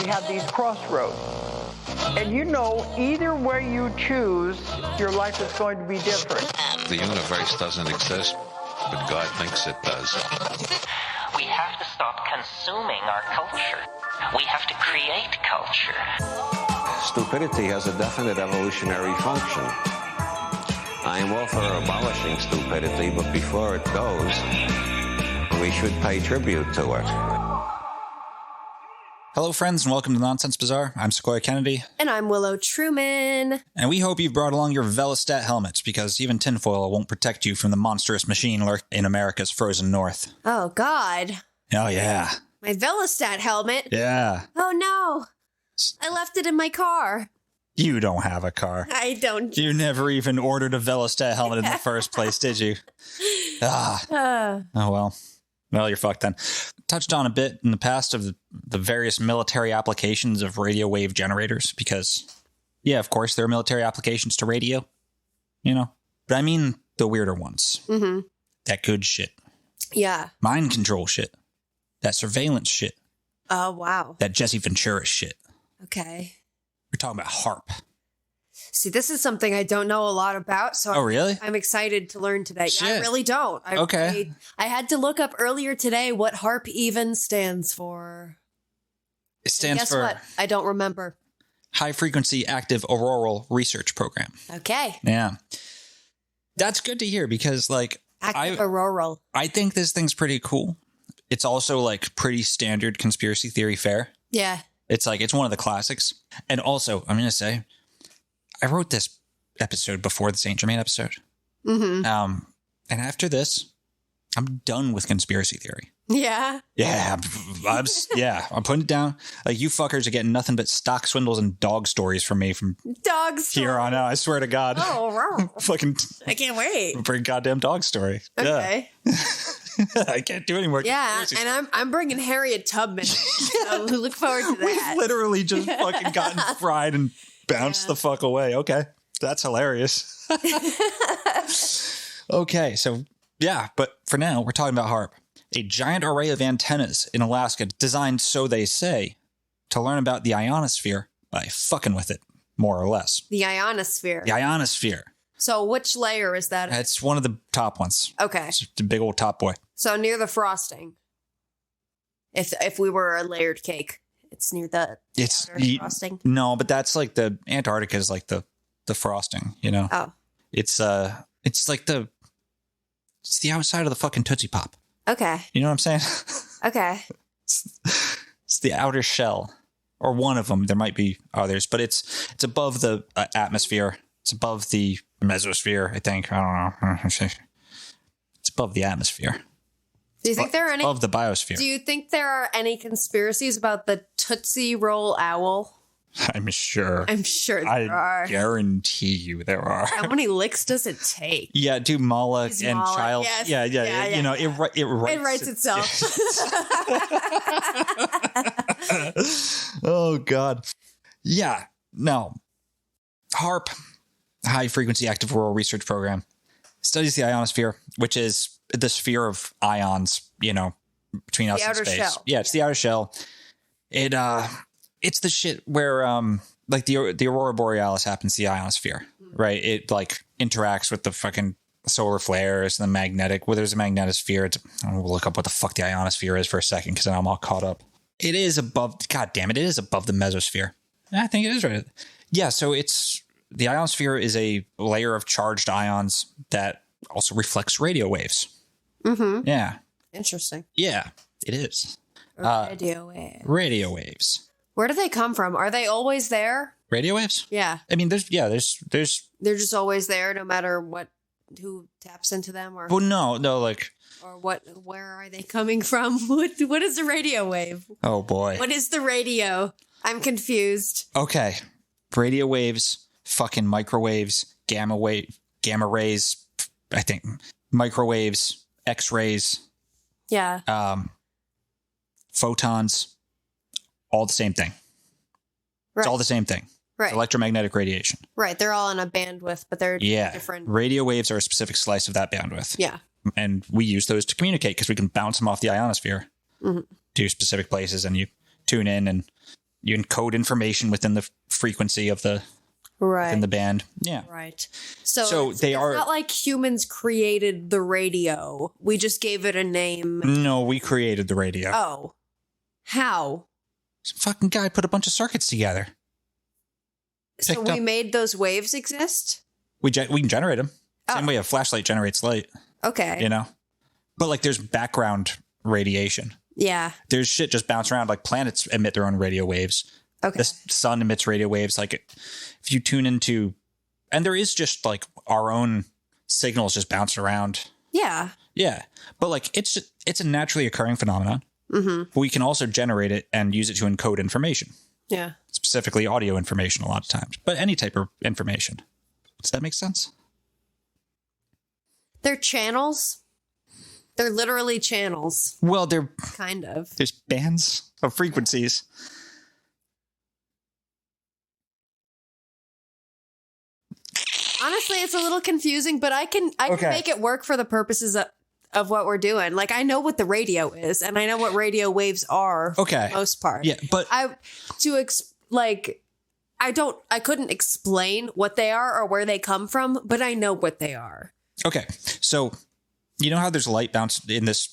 we have these crossroads. And you know, either way you choose, your life is going to be different. The universe doesn't exist, but God thinks it does. We have to stop consuming our culture. We have to create culture. Stupidity has a definite evolutionary function. I am all for abolishing stupidity, but before it goes, we should pay tribute to it. Hello, friends, and welcome to Nonsense Bazaar. I'm Sequoia Kennedy. And I'm Willow Truman. And we hope you've brought along your Velostat helmets, because even tinfoil won't protect you from the monstrous machine lurking in America's frozen north. Oh, God. Oh, yeah. My Velostat helmet? Yeah. Oh, no. I left it in my car. You don't have a car. I don't. You never even ordered a Velostat helmet in the first place, did you? Oh, well. Well, you're fucked then. Touched on a bit in the past of the various military applications of radio wave generators, because, yeah, of course, there are military applications to radio, you know? But I mean the weirder ones. Mm-hmm. That good shit. Yeah. Mind control shit. That surveillance shit. Oh, wow. That Jesse Ventura shit. Okay. We're talking about Haarp. See, this is something I don't know a lot about, so Oh, really? I'm excited to learn today. Shit. I really don't. Okay. I had to look up earlier today what Haarp even stands for. It stands Guess for what? I don't remember. High Frequency Active Auroral Research Program. Okay. Yeah. That's good to hear, because, like, Auroral. I think this thing's pretty cool. It's also, like, pretty standard conspiracy theory fare. Yeah. It's like, it's one of the classics. And also, I'm going to say, I wrote this episode before the Saint Germain episode. Mm-hmm. And after this, I'm done with conspiracy theory. Yeah. Yeah, I'm putting it down. Like, you fuckers are getting nothing but stock swindles and dog stories from me from Dogs. here on out. I swear to God. Oh, wow. Fucking I can't wait. bring goddamn dog story. Okay. Yeah. I can't do any more. Yeah, and I'm bringing Harriet Tubman. So look forward to that. We've literally just fucking gotten fried and bounced the fuck away. Okay, that's hilarious. Okay, so yeah, but for now, we're talking about Haarp, a giant array of antennas in Alaska designed, so they say, to learn about the ionosphere by fucking with it, more or less. The ionosphere. The ionosphere. So which layer is that? It's one of the top ones. Okay. It's the big old top boy. So near the frosting. If we were a layered cake, it's near the outer frosting. No, but that's like the Antarctica is like the frosting, you know? Oh. It's like it's the outside of the fucking Tootsie Pop. Okay. You know what I'm saying? Okay. It's the outer shell, or one of them. There might be others, but it's above the atmosphere. It's above the mesosphere, I think. I don't know. It's above the atmosphere. Do you think there are any above the biosphere? Do you think there are any conspiracies about the Tootsie Roll Owl? I'm sure. I'm sure there are. I guarantee you there are. How many licks does it take? Yeah, do Moloch and Moloch, Child. yes. Yeah. You know, yeah. it writes itself. Oh, God. Yeah. No. Haarp, High Frequency Active Auroral Research Program, studies the ionosphere, which is the sphere of ions, you know, between us and space. Shell. Yeah, it's the outer shell. It's the shit where, like, the Aurora Borealis happens to the ionosphere, right? It, like, interacts with the fucking solar flares and the magnetic. Well, there's a magnetosphere. I'm going to look up what the fuck the ionosphere is for a second, because I'm all caught up. It is above, God damn it, it is above the mesosphere. I think it is right. Yeah, so the ionosphere is a layer of charged ions that also reflects radio waves. Mm-hmm. Yeah. Interesting. Yeah, it is. Radio waves. Radio waves. Where do they come from? Are they always there? Radio waves? Yeah. I mean, there's They're just always there, no matter who taps into them, or. Well, no, like. Or where are they coming from? What is a radio wave? Oh, boy. What is the radio? I'm confused. Okay. Radio waves, fucking microwaves, gamma rays, I think, microwaves, X-rays. Yeah. Photons, all the same thing. Right. It's all the same thing. Right. It's electromagnetic radiation. Right. They're all on a bandwidth, but they're different. Radio waves are a specific slice of that bandwidth. Yeah. And we use those to communicate because we can bounce them off the ionosphere mm-hmm. to specific places, and you tune in and You encode information within the frequency of the Right. in the band. Yeah. Right. So they are not like humans created the radio. We just gave it a name. No, we created the radio. Oh. How? Some fucking guy put a bunch of circuits together. So Picked we up- made those waves exist? We can generate them. Same Oh. way a flashlight generates light, Okay. you know? But like there's background radiation. Yeah. There's shit just bounce around. Like planets emit their own radio waves. Okay. The sun emits radio waves. Like if you tune into, and there is just like our own signals just bounce around. Yeah. Yeah. But like it's a naturally occurring phenomenon. Mm-hmm. But we can also generate it and use it to encode information, Yeah. specifically audio information a lot of times, but any type of information. Does that make sense? They're channels. They're literally channels. Well, Kind of. there's bands of frequencies. Honestly, it's a little confusing, but I can Okay. make it work for the purposes of what we're doing. Like, I know what the radio is, and I know what radio waves are Okay. for the most part. Yeah, but I couldn't explain what they are or where they come from, but I know what they are. okay. So you know how there's light bounced in this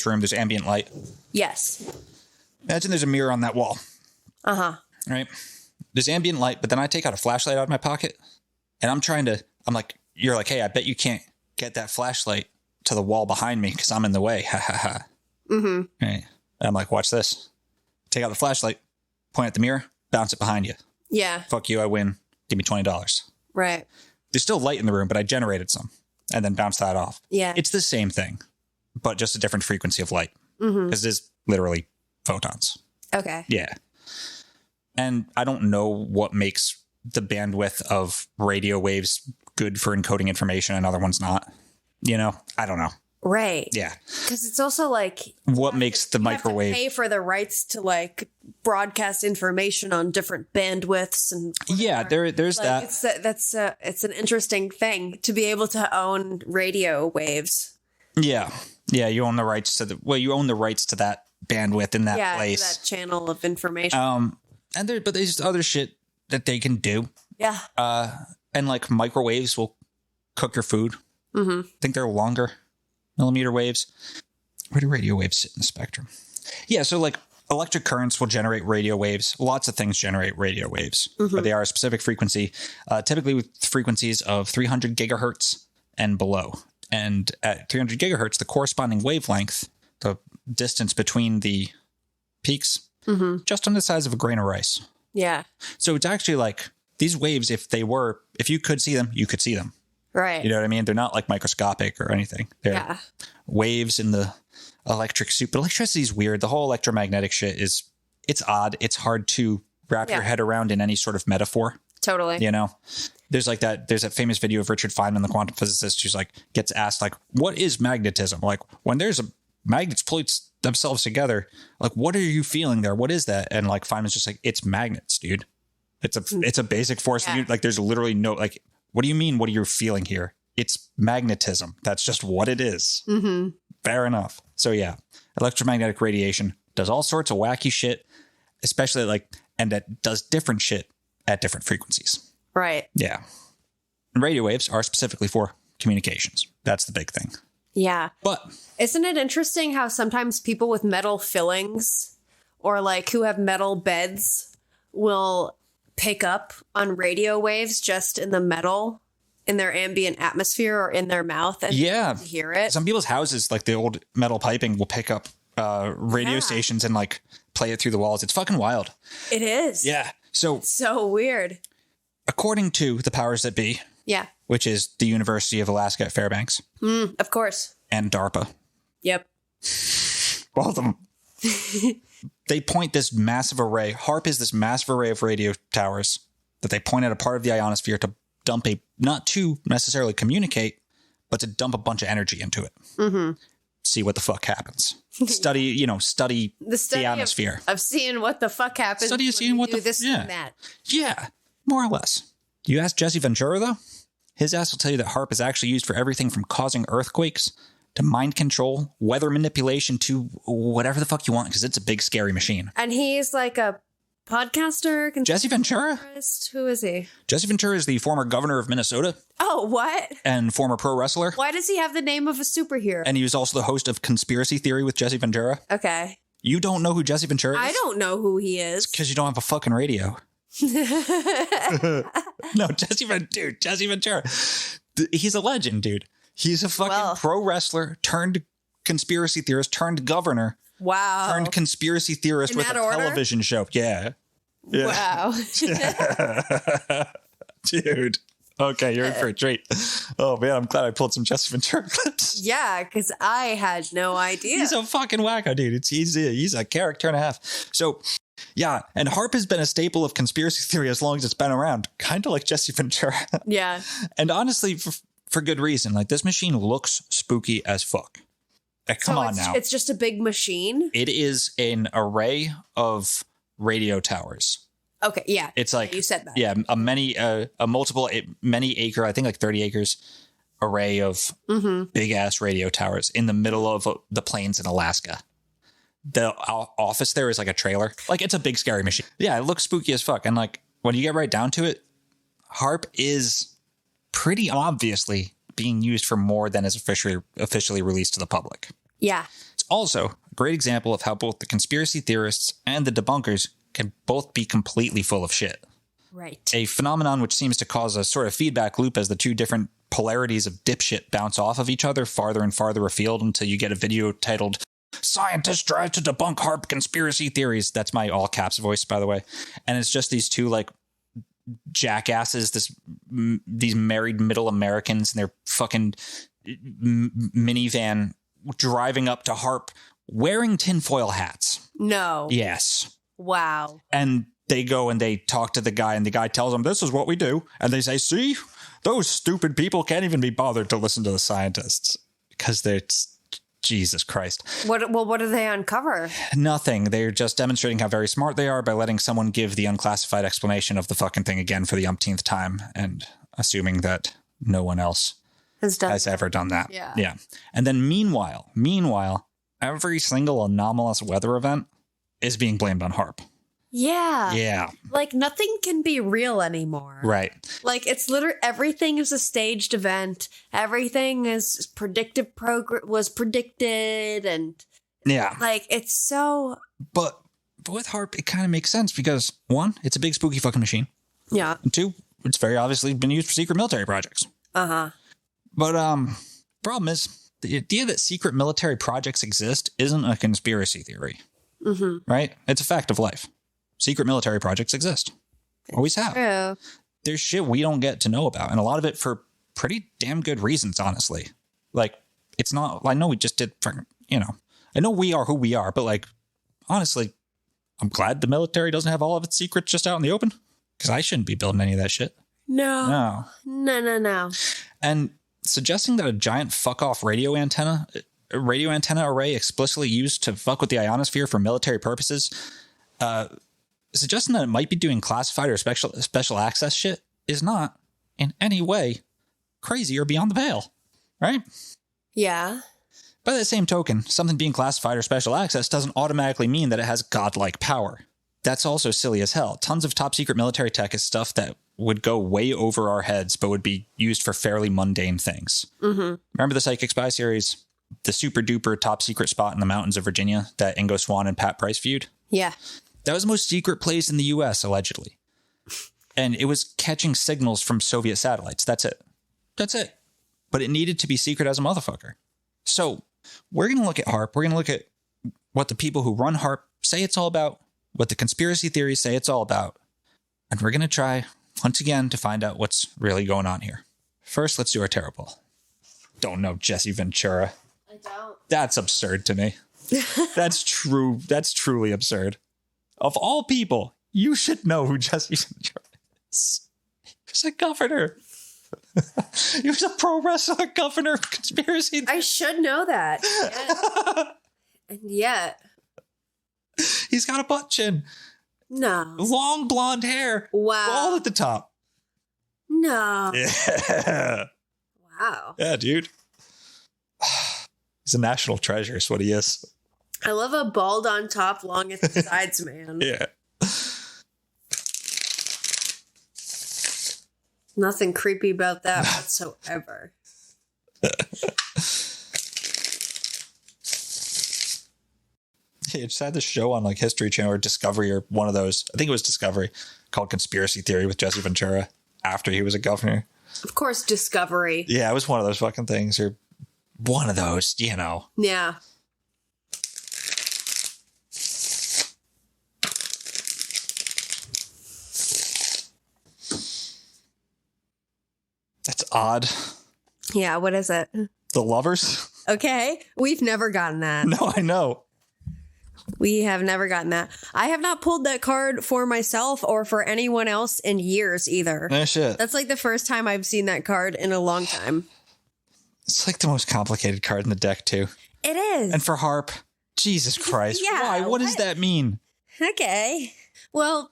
room? There's ambient light. Yes. Imagine there's a mirror on that wall. Uh-huh. Right? There's ambient light, but then I take out a flashlight out of my pocket and I'm like, you're like, hey, I bet you can't get that flashlight to the wall behind me because I'm in the way. Ha ha ha. Mm-hmm. Right. And I'm like, watch this. Take out the flashlight, point at the mirror, bounce it behind you. Yeah. Fuck you, I win. Give me $20. Right. There's still light in the room, but I generated some and then bounced that off. Yeah. It's the same thing, but just a different frequency of light because it is literally photons. Okay. Yeah. And I don't know what makes the bandwidth of radio waves good for encoding information and other ones not. You know, I don't know. Right. Yeah. Because it's also like What makes the you have to microwave? pay for the rights to like broadcast information on different bandwidths and Yeah, there's like, that. it's an interesting thing to be able to own radio waves. Yeah. Yeah, you own the rights to you own the rights to that bandwidth in that Yeah, place. that channel of information. But there's other shit that they can do. yeah. And like microwaves will cook your food. Mm-hmm. I think they're longer millimeter waves. Where do radio waves sit in the spectrum? Yeah, so like electric currents will generate radio waves. Lots of things generate radio waves, but they are a specific frequency, typically with frequencies of 300 gigahertz and below. And at 300 gigahertz, the corresponding wavelength, the distance between the peaks, just on the size of a grain of rice. Yeah. So it's actually like these waves, if you could see them, you could see them. Right. You know what I mean? They're not like microscopic or anything. They're waves in the electric soup. But electricity is weird. The whole electromagnetic shit it's odd. It's hard to wrap your head around in any sort of metaphor. Totally. You know, there's that famous video of Richard Feynman, the quantum physicist, who's like, gets asked like, what is magnetism? Like when there's magnets pull themselves together, like, what are you feeling there? What is that? And like Feynman's just like, it's magnets, dude. It's a basic force. Yeah. Like there's literally no, like, what do you mean? What are you feeling here? It's magnetism. That's just what it is. Mm-hmm. Fair enough. So yeah, electromagnetic radiation does all sorts of wacky shit, especially and it does different shit at different frequencies. Right. Yeah. And radio waves are specifically for communications. That's the big thing. Yeah. But Isn't it interesting how sometimes people with metal fillings or like who have metal beds will pick up on radio waves just in the metal in their ambient atmosphere or in their mouth and hear it? Some people's houses, like the old metal piping, will pick up radio stations and like play it through the walls. It's fucking wild. It is. Yeah. So weird. according to the powers that be, Yeah. which is the University of Alaska at Fairbanks Of course. and DARPA, Yep. both of them, they point this massive array. Haarp is this massive array of radio towers that they point at a part of the ionosphere to dump not to necessarily communicate, but to dump a bunch of energy into it. Mm-hmm. See what the fuck happens. Study the atmosphere. Of seeing what the fuck happens. Study of seeing what do the this and that. Yeah, more or less. You ask Jesse Ventura, though, his ass will tell you that Haarp is actually used for everything from causing earthquakes to mind control, weather manipulation, to whatever the fuck you want, because it's a big, scary machine. And he's like a Podcaster? Jesse Ventura? Who is he? Jesse Ventura is the former governor of Minnesota. Oh, what? And former pro wrestler. Why does he have the name of a superhero? And he was also the host of Conspiracy Theory with Jesse Ventura. Okay. You don't know who Jesse Ventura is? I don't know who he is. Because you don't have a fucking radio. No, Jesse Ventura. He's a legend, dude. He's a fucking pro wrestler turned conspiracy theorist turned governor. Wow. Turned conspiracy theorist with a television show. Yeah. Wow. Dude. Okay, you're in for a treat. Oh, man, I'm glad I pulled some Jesse Ventura clips. Yeah, because I had no idea. He's a fucking wacko, dude. He's a character and a half. So, yeah, and Haarp has been a staple of conspiracy theory as long as it's been around. Kind of like Jesse Ventura. Yeah. And honestly, for good reason. Like, this machine looks spooky as fuck. Come on now. It's just a big machine? It is an array of radio towers. Okay, yeah. It's like, you said that. Yeah, many acre, I think like 30 acres array of big ass radio towers in the middle of the plains in Alaska. The office there is like a trailer. Like, it's a big scary machine. Yeah, it looks spooky as fuck. And like, when you get right down to it, Haarp is pretty obviously being used for more than is officially released to the public. Yeah. It's also a great example of how both the conspiracy theorists and the debunkers can both be completely full of shit. Right. A phenomenon which seems to cause a sort of feedback loop as the two different polarities of dipshit bounce off of each other farther and farther afield until you get a video titled "Scientists Try to Debunk Haarp Conspiracy Theories." That's my all caps voice, by the way. And it's just these two like jackasses, these married middle Americans in their fucking minivan driving up to Haarp wearing tinfoil hats. No. Yes. Wow. And they go and they talk to the guy, and the guy tells them, "This is what we do." And they say, "See, those stupid people can't even be bothered to listen to the scientists because they're Jesus Christ." What do they uncover? Nothing. They're just demonstrating how very smart they are by letting someone give the unclassified explanation of the fucking thing again for the umpteenth time and assuming that no one else has ever done that. Yeah. And then meanwhile, every single anomalous weather event is being blamed on Haarp. Yeah. Yeah. Like, nothing can be real anymore. Right. Like, it's literally everything is a staged event. Everything is was predicted, and yeah, like, it's so. But with Haarp, it kind of makes sense because one, it's a big spooky fucking machine. Yeah. And two, it's very obviously been used for secret military projects. But problem is the idea that secret military projects exist isn't a conspiracy theory. Right? It's a fact of life. Secret military projects exist. Always have. True. There's shit we don't get to know about, and a lot of it for pretty damn good reasons, honestly. Like, it's not, I know we just did, I know we are who we are, but like, honestly, I'm glad the military doesn't have all of its secrets just out in the open, because I shouldn't be building any of that shit. No. And suggesting that a giant fuck-off radio antenna array explicitly used to fuck with the ionosphere for military purposes, suggesting that it might be doing classified or special access shit is not in any way crazy or beyond the pale, right? Yeah. By that same token, something being classified or special access doesn't automatically mean that it has godlike power. That's also silly as hell. Tons of top secret military tech is stuff that would go way over our heads, but would be used for fairly mundane things. Remember the Psychic Spy series? The super duper top secret spot in the mountains of Virginia that Ingo Swann and Pat Price viewed? Yeah. That was the most secret place in the US, allegedly. And it was catching signals from Soviet satellites. That's it. But it needed to be secret as a motherfucker. So we're going to look at Haarp. We're going to look at what the people who run Haarp say it's all about, what the conspiracy theories say it's all about. And we're going to try, once again, to find out what's really going on here. First, let's do our terrible. Don't know Jesse Ventura. I don't. That's absurd to me. That's true. That's truly absurd. Of all people, you should know who Jesse Ventura is. He was a governor. He was a pro wrestler governor of conspiracy. I should know that. And yet. He's got a butt chin. No. Long blonde hair. Wow. All at the top. No. Yeah. Wow. Yeah, dude. He's a national treasure is what he is. I love a bald on top, long at the sides, man. Yeah. Nothing creepy about that whatsoever. It just had this show on like History Channel or Discovery or one of those. I think it was Discovery, called Conspiracy Theory with Jesse Ventura after he was a governor. Of course, Discovery. Yeah, it was one of those fucking things, or one of those, you know. Yeah. That's odd. Yeah, what is it? The Lovers? Okay, we've never gotten that. No, I know. We have never gotten that. I have not pulled that card for myself or for anyone else in years either. No shit. That's like the first time I've seen that card in a long time. It's like the most complicated card in the deck, too. It is. And for Haarp, Jesus Christ. Yeah, why? What does that mean? Okay. Well,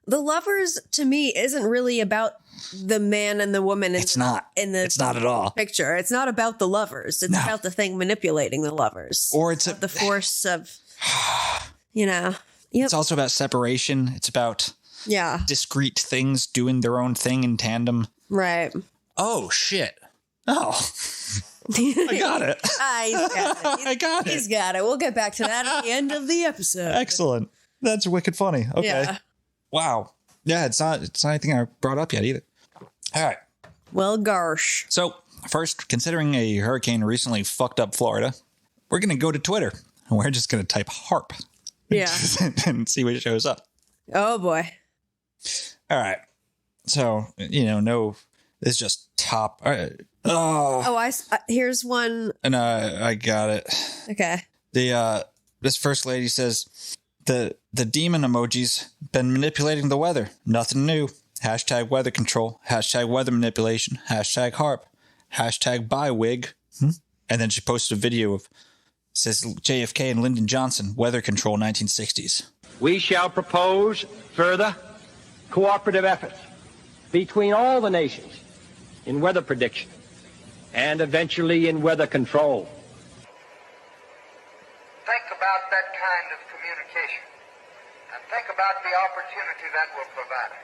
the Lovers to me isn't really about the man and the woman. It's not. It's not at all. Picture. It's not about the lovers. It's about the thing manipulating the lovers. Or it's the force of, you know. Yep. It's also about separation. It's about discrete things doing their own thing in tandem. Right. Oh, shit. Oh. I got it. I got it. He's got it. We'll get back to that at the end of the episode. Excellent. That's wicked funny. Okay. Yeah. Wow. Yeah, it's not anything I brought up yet either. All right. Well, gosh. So, first, considering a hurricane recently fucked up Florida, we're going to go to Twitter and we're just going to type Haarp. Yeah. And see what shows up. Oh, boy. All right. So, no, it's just top. All right. Oh, here's one. And I got it. Okay. This first lady says, the demon emoji's been manipulating the weather. Nothing new. Hashtag weather control. Hashtag weather manipulation. Hashtag Haarp. Hashtag buy wig. And then she posted a video of, says JFK and Lyndon Johnson, weather control 1960s. We shall propose further cooperative efforts between all the nations in weather prediction and eventually in weather control. Think about that kind of communication and think about the opportunity that will provide.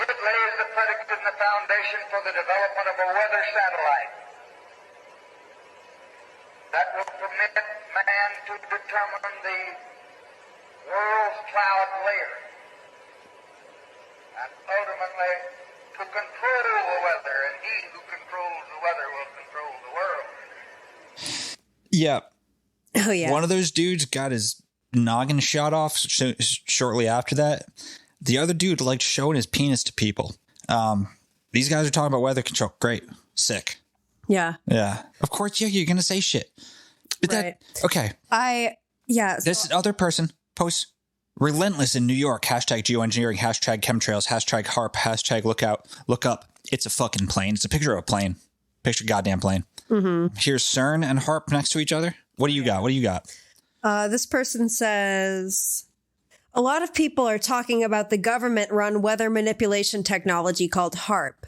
It lays the predicate and the foundation for the development of a weather satellite that will permit man to determine the world's cloud layer and ultimately to control the weather, and he who controls the weather will control the world. Yeah. Oh, yeah. One of those dudes got his noggin shot off shortly after that. The other dude liked showing his penis to people. These guys are talking about weather control. Great. Sick. Yeah. Yeah. Of course, you're going to say shit. But right. Okay. This other person posts relentless in New York. Hashtag geoengineering. Hashtag chemtrails. Hashtag Haarp. Hashtag look up. It's a fucking plane. It's a picture of a plane. Picture of a goddamn plane. Mm-hmm. Here's CERN and Haarp next to each other. What do you got? This person says, a lot of people are talking about the government-run weather manipulation technology called Haarp.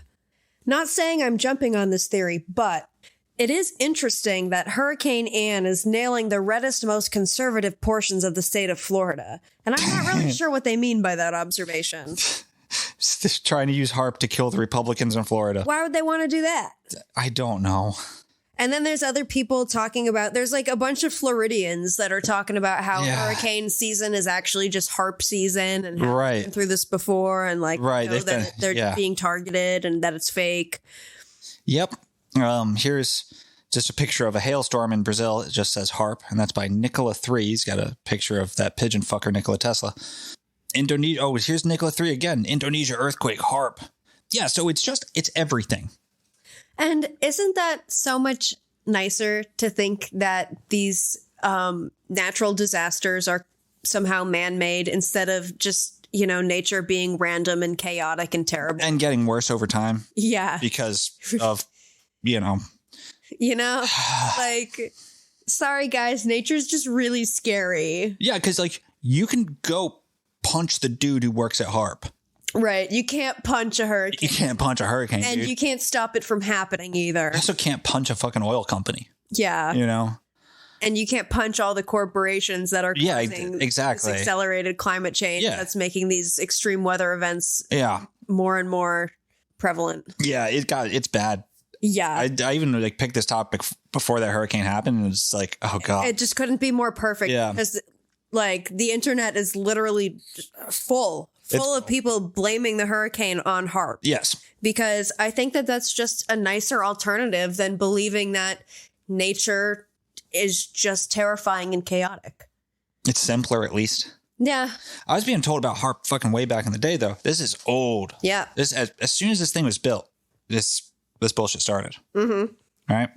Not saying I'm jumping on this theory, but it is interesting that Hurricane Ann is nailing the reddest, most conservative portions of the state of Florida. And I'm not really sure what they mean by that observation. Trying to use Haarp to kill the Republicans in Florida. Why would they want to do that? I don't know. And then there's other people talking about, there's like a bunch of Floridians that are talking about how hurricane season is actually just Haarp season and have been through this before and like that they're being targeted and that it's fake. Yep. Here's just a picture of a hailstorm in Brazil. It just says Haarp, and that's by Nikola 3. He's got a picture of that pigeon fucker, Nikola Tesla. Indonesia. Oh, here's Nikola 3 again. Indonesia earthquake, Haarp. Yeah, so it's everything. And isn't that so much nicer to think that these natural disasters are somehow man-made instead of just, nature being random and chaotic and terrible? And getting worse over time. Yeah. Because of, like, sorry, guys, nature's just really scary. Yeah, because, you can go punch the dude who works at Haarp. Right. You can't punch a hurricane. You can't punch a hurricane, and dude. You can't stop it from happening either. You also can't punch a fucking oil company. Yeah. And you can't punch all the corporations that are causing this accelerated climate change that's making these extreme weather events more and more prevalent. Yeah, it's bad. Yeah. I even like picked this topic before that hurricane happened, and it's like, oh god, it just couldn't be more perfect. Yeah. Because like the internet is literally full of people blaming the hurricane on Haarp. Yes. Because I think that that's just a nicer alternative than believing that nature is just terrifying and chaotic. It's simpler, at least. Yeah. I was being told about Haarp fucking way back in the day, though. This is old. Yeah. This as soon as this thing was built, this bullshit started. Mm-hmm. All right.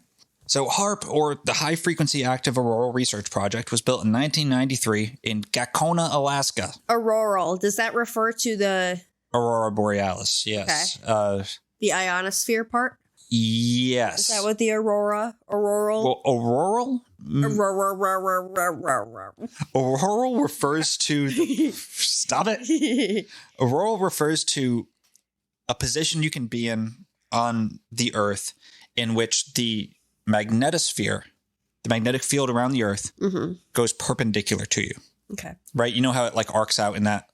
So Haarp, or the High Frequency Active Auroral Research Project, was built in 1993 in Gacona, Alaska. Auroral. Does that refer to the Aurora Borealis? Yes. Okay. The ionosphere part? Yes. Is that what the auroral? Well, auroral? Auroral refers to... Stop it. Auroral refers to a position you can be in on the Earth in which the magnetosphere, the magnetic field around the Earth, goes perpendicular to you. Okay. Right? You know how it like arcs out in that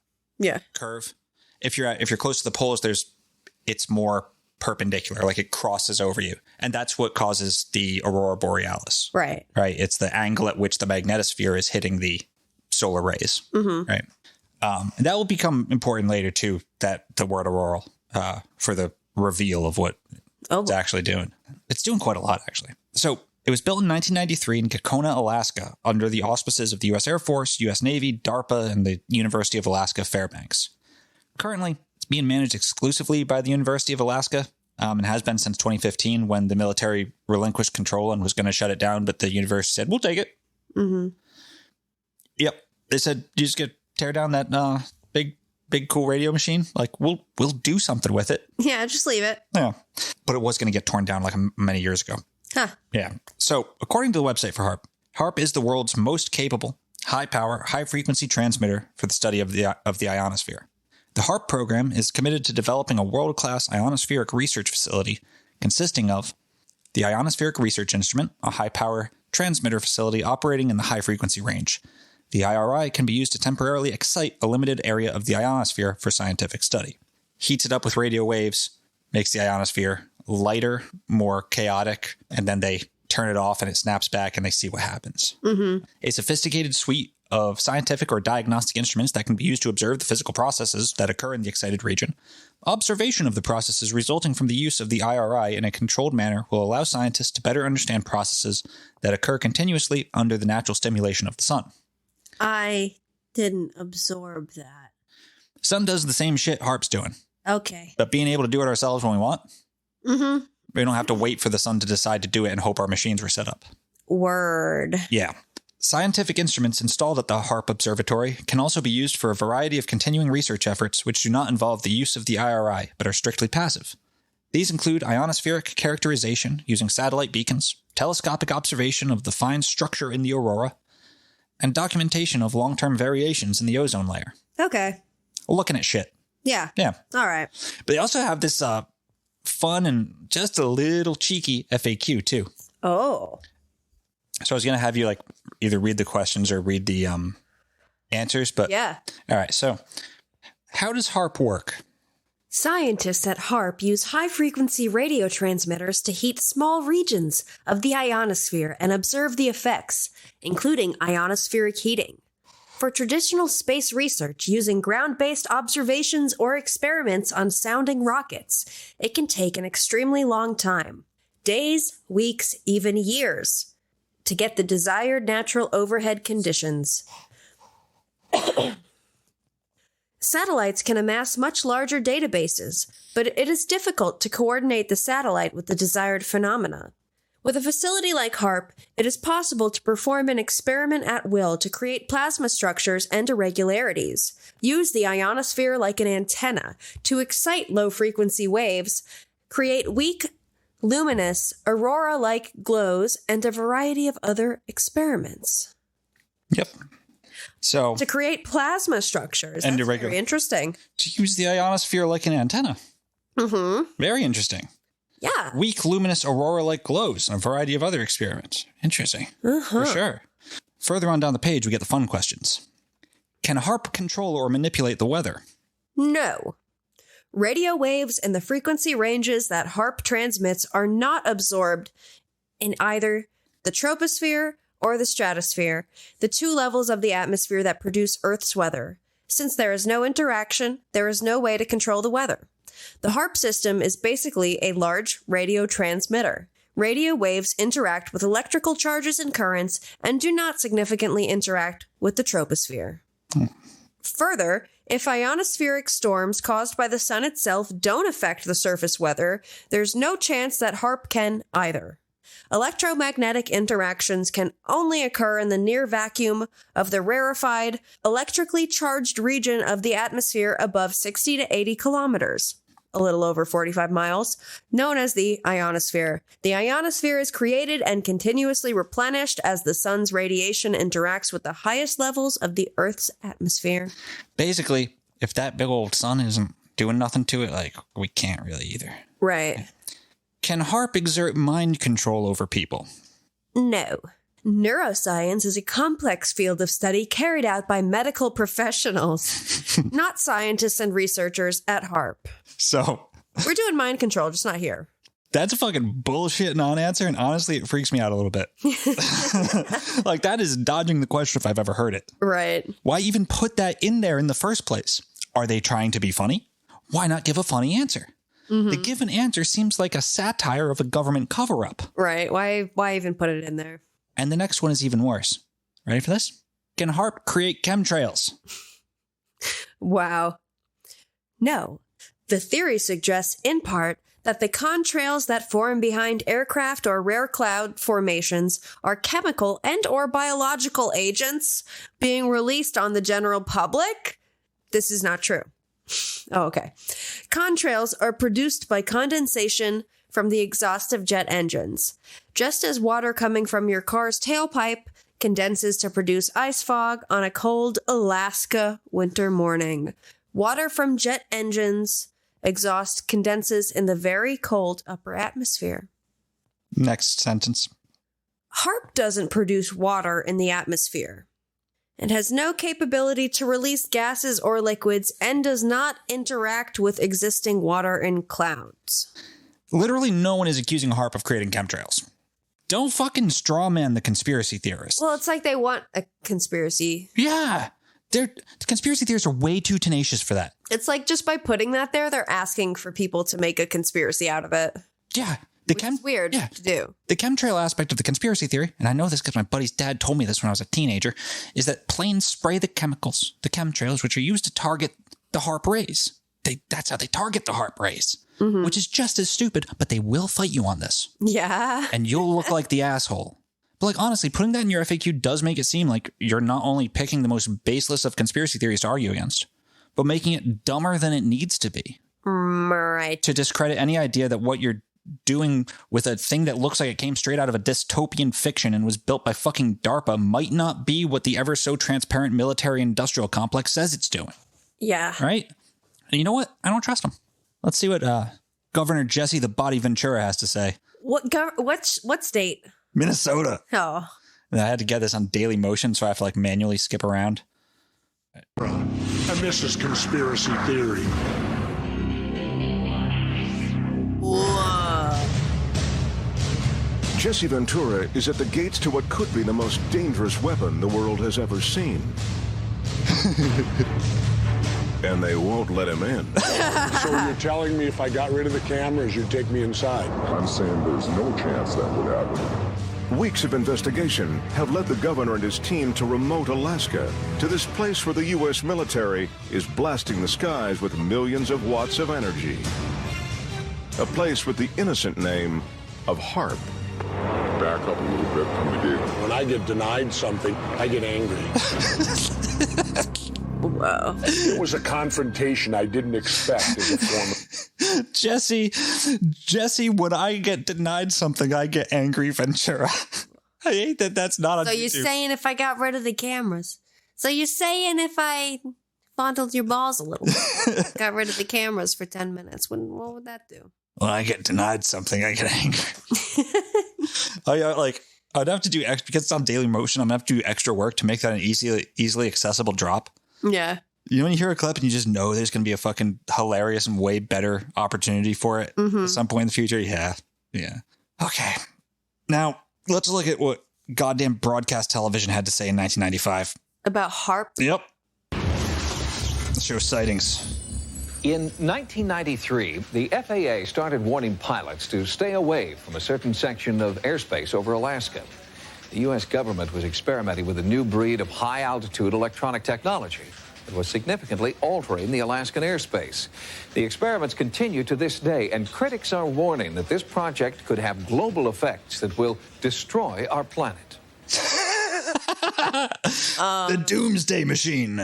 curve? If you're close to the poles, it's more perpendicular, like it crosses over you. And that's what causes the Aurora Borealis. Right. Right. It's the angle at which the magnetosphere is hitting the solar rays. Mm-hmm. Right. And that will become important later too, that the word auroral, for the reveal of what it's actually doing. It's doing quite a lot, actually. So it was built in 1993 in Gacona, Alaska, under the auspices of the U.S. Air Force, U.S. Navy, DARPA, and the University of Alaska Fairbanks. Currently, it's being managed exclusively by the University of Alaska, and has been since 2015 when the military relinquished control and was going to shut it down, but the university said, we'll take it. Mm-hmm. Yep. They said, you just tear down that big cool radio machine. Like, we'll do something with it. Yeah, just leave it. Yeah. But it was going to get torn down like many years ago. Huh. Yeah. So according to the website for Haarp, Haarp is the world's most capable, high-power, high-frequency transmitter for the study of the ionosphere. The Haarp program is committed to developing a world-class ionospheric research facility consisting of the Ionospheric Research Instrument, a high-power transmitter facility operating in the high-frequency range. The IRI can be used to temporarily excite a limited area of the ionosphere for scientific study. Heats it up with radio waves, makes the ionosphere lighter, more chaotic, and then they turn it off and it snaps back and they see what happens. Mm-hmm. A sophisticated suite of scientific or diagnostic instruments that can be used to observe the physical processes that occur in the excited region. Observation of the processes resulting from the use of the IRI in a controlled manner will allow scientists to better understand processes that occur continuously under the natural stimulation of the sun. I didn't absorb that. Sun does the same shit Haarp's doing. Okay. But being able to do it ourselves when we want, mm-hmm. We don't have to wait for the sun to decide to do it and hope our machines were set up. Word. Yeah. Scientific instruments installed at the Haarp Observatory can also be used for a variety of continuing research efforts which do not involve the use of the IRI, but are strictly passive. These include ionospheric characterization using satellite beacons, telescopic observation of the fine structure in the aurora, and documentation of long-term variations in the ozone layer. Okay. Looking at shit. Yeah. Yeah. All right. But they also have this fun and just a little cheeky FAQ, too. Oh. So I was going to have you like either read the questions or read the answers, but yeah. All right. So how does Haarp work? Scientists at Haarp use high-frequency radio transmitters to heat small regions of the ionosphere and observe the effects, including ionospheric heating. For traditional space research using ground-based observations or experiments on sounding rockets, it can take an extremely long time. Days, weeks, even years. To get the desired natural overhead conditions. Satellites can amass much larger databases, but it is difficult to coordinate the satellite with the desired phenomena. With a facility like Haarp, it is possible to perform an experiment at will to create plasma structures and irregularities. Use the ionosphere like an antenna to excite low-frequency waves, create weak, luminous, aurora-like glows, and a variety of other experiments. Yep. So to create plasma structures. And that's very interesting. To use the ionosphere like an antenna. Mm-hmm. Very interesting. Yeah. Weak, luminous, aurora-like glows and a variety of other experiments. Interesting. For sure. Further on down the page, we get the fun questions. Can Haarp control or manipulate the weather? No. Radio waves and the frequency ranges that HAARP transmits are not absorbed in either the troposphere or the stratosphere, the two levels of the atmosphere that produce Earth's weather. Since there is no interaction, there is no way to control the weather. The HAARP system is basically a large radio transmitter. Radio waves interact with electrical charges and currents and do not significantly interact with the troposphere. Further, if ionospheric storms caused by the sun itself don't affect the surface weather, there's no chance that HAARP can either. Electromagnetic interactions can only occur in the near vacuum of the rarefied, electrically charged region of the atmosphere above 60 to 80 kilometers, a little over 45 miles, known as the ionosphere. The ionosphere is created and continuously replenished as the sun's radiation interacts with the highest levels of the Earth's atmosphere. Basically, if that big old sun isn't doing nothing to it, like, we can't really either. Right. Can HAARP exert mind control over people? No. Neuroscience is a complex field of study carried out by medical professionals, not scientists and researchers at HAARP. So we're doing mind control, just not here. That's a fucking bullshit non-answer, and honestly, it freaks me out a little bit. Like, that is dodging the question if I've ever heard it. Right. Why even put that in there in the first place? Are they trying to be funny? Why not give a funny answer? The given answer seems like a satire of a government cover-up. Right. Why even put it in there? And the next one is even worse. Ready for this? Can HAARP create chemtrails? Wow. No. The theory suggests, in part, that the contrails that form behind aircraft or rare cloud formations are chemical and or biological agents being released on the general public. This is not true. Oh, okay. Contrails are produced by condensation from the exhaust of jet engines. Just as water coming from your car's tailpipe condenses to produce ice fog on a cold Alaska winter morning, water from jet engines exhaust condenses in the very cold upper atmosphere. Next sentence. HAARP doesn't produce water in the atmosphere. It has no capability to release gases or liquids and does not interact with existing water in clouds. Literally no one is accusing HAARP of creating chemtrails. Don't fucking strawman the conspiracy theorists. Well, it's like they want a conspiracy. Yeah. The conspiracy theorists are way too tenacious for that. It's like just by putting that there, they're asking for people to make a conspiracy out of it. Yeah. Which is weird to do. The chemtrail aspect of the conspiracy theory, and I know this because my buddy's dad told me this when I was a teenager, is that planes spray the chemicals, the chemtrails, which are used to target the HAARP rays. That's how they target the HAARP rays, which is just as stupid, but they will fight you on this. Yeah. And you'll look like the asshole. But like, honestly, putting that in your FAQ does make it seem like you're not only picking the most baseless of conspiracy theories to argue against, but making it dumber than it needs to be. Right. To discredit any idea that what you're doing with a thing that looks like it came straight out of a dystopian fiction and was built by fucking DARPA might not be what the ever so transparent military industrial complex says it's doing. Yeah. Right? And you know what? I don't trust them. Let's see what Governor Jesse the Body Ventura has to say. What state? Minnesota. Oh. And I had to get this on Daily Motion, so I have to like manually skip around. And this is conspiracy theory. Whoa. Jesse Ventura is at the gates to what could be the most dangerous weapon the world has ever seen. And they won't let him in. So you're telling me if I got rid of the cameras, you'd take me inside? I'm saying there's no chance that would happen. Weeks of investigation have led the governor and his team to remote Alaska, to this place where the U.S. military is blasting the skies with millions of watts of energy. A place with the innocent name of Haarp. Back up a little bit from the gate. When I get denied something, I get angry. Whoa. It was a confrontation I didn't expect as a form of... Jesse, when I get denied something, I get angry, Ventura. I hate that that's not on So you're YouTube. saying if I got rid of the cameras. So you're saying if I fondled your balls a little bit, got rid of the cameras for 10 minutes, what would that do? When I get denied something, I get angry. I'd have to do because it's on Daily Motion. I'm gonna have to do extra work to make that an easily accessible drop. Yeah. You know when you hear a clip and you just know there's going to be a fucking hilarious and way better opportunity for it at some point in the future? Yeah. Yeah. Okay. Now, let's look at what goddamn broadcast television had to say in 1995. About Haarp? Yep. Let's show sightings. In 1993, the FAA started warning pilots to stay away from a certain section of airspace over Alaska. The U.S. government was experimenting with a new breed of high-altitude electronic technology that was significantly altering the Alaskan airspace. The experiments continue to this day, and critics are warning that this project could have global effects that will destroy our planet. The Doomsday Machine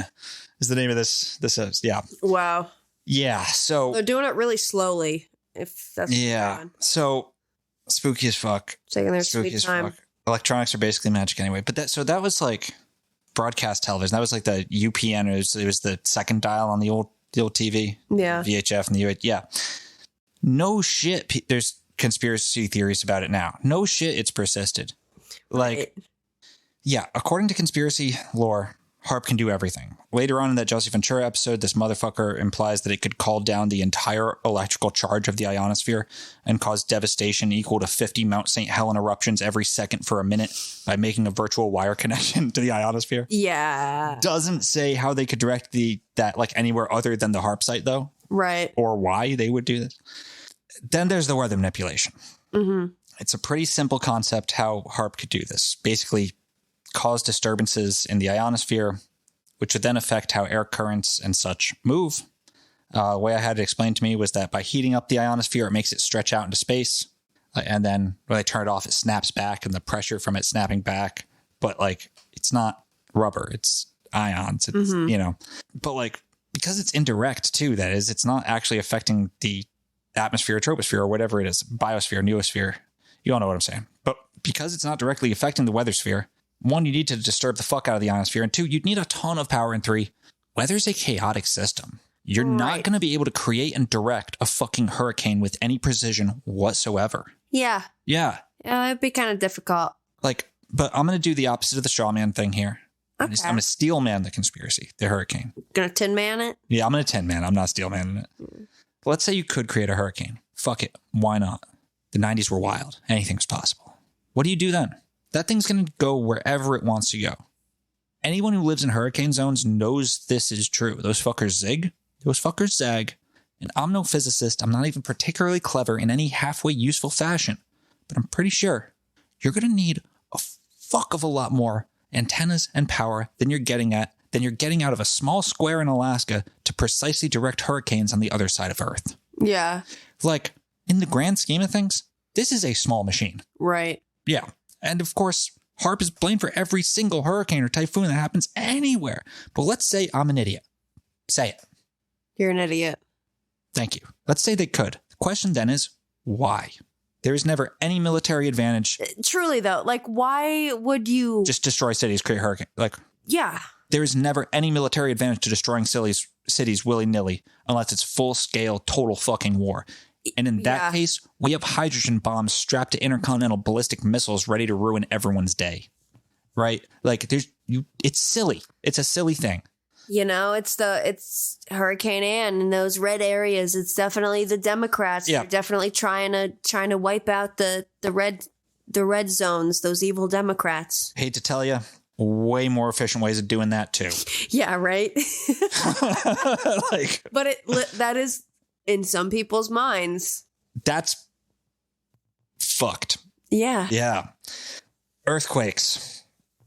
is the name of this. Yeah. Wow. Yeah, so... They're doing it really slowly, if that's so spooky as fuck. Taking their sweet time. Electronics are basically magic anyway. But that was like broadcast television. That was like the UPN. It was the second dial on the old TV. Yeah. VHF and the UHF. Yeah. No shit. There's conspiracy theories about it now. No shit. It's persisted. Like, yeah. According to conspiracy lore, Haarp can do everything. Later on in that Jesse Ventura episode, this motherfucker implies that it could call down the entire electrical charge of the ionosphere and cause devastation equal to 50 Mount St. Helen eruptions every second for a minute by making a virtual wire connection to the ionosphere. Yeah. Doesn't say how they could direct that like anywhere other than the Haarp site, though. Right. Or why they would do this. Then there's the weather manipulation. Mm-hmm. It's a pretty simple concept how Haarp could do this. Basically, cause disturbances in the ionosphere, which would then affect how air currents and such move. The way I had it explained to me was that by heating up the ionosphere, it makes it stretch out into space. And then when I turn it off, it snaps back and the pressure from it snapping back. But like, it's not rubber, it's ions. It's, you know, but like, because it's indirect too, that is, it's not actually affecting the atmosphere, troposphere, or whatever it is, biosphere, noosphere. You all know what I'm saying. But because it's not directly affecting the weather sphere, one, you need to disturb the fuck out of the ionosphere. And two, you'd need a ton of power. And three, weather's a chaotic system. You're not going to be able to create and direct a fucking hurricane with any precision whatsoever. Yeah. Yeah. Yeah, it'd be kind of difficult. Like, but I'm going to do the opposite of the straw man thing here. Okay. I'm going to steel man the conspiracy, the hurricane. Gonna tin man it? Yeah, I'm going to tin man. I'm not steel manning it. But let's say you could create a hurricane. Fuck it. Why not? The 90s were wild. Anything's possible. What do you do then? That thing's going to go wherever it wants to go. Anyone who lives in hurricane zones knows this is true. Those fuckers zig. Those fuckers zag. And I'm no physicist. I'm not even particularly clever in any halfway useful fashion. But I'm pretty sure you're going to need a fuck of a lot more antennas and power than you're getting out of a small square in Alaska to precisely direct hurricanes on the other side of Earth. Yeah. Like, in the grand scheme of things, this is a small machine. Right. Yeah. And of course, Haarp is blamed for every single hurricane or typhoon that happens anywhere. But let's say I'm an idiot. Say it. You're an idiot. Thank you. Let's say they could. The question then is, why? There is never any military advantage. Truly, though, like, why would you just destroy cities, create hurricane? Like, yeah. There is never any military advantage to destroying cities willy-nilly unless it's full-scale, total fucking war. And in that case, we have hydrogen bombs strapped to intercontinental ballistic missiles ready to ruin everyone's day. Right? Like, it's silly. It's a silly thing. You know, it's Hurricane Ann in those red areas. It's definitely the Democrats. Yeah. They're definitely trying to wipe out the red zones, those evil Democrats. Hate to tell you, way more efficient ways of doing that too. Yeah, right? Like, but that is in some people's minds. That's fucked. Yeah. Yeah. Earthquakes.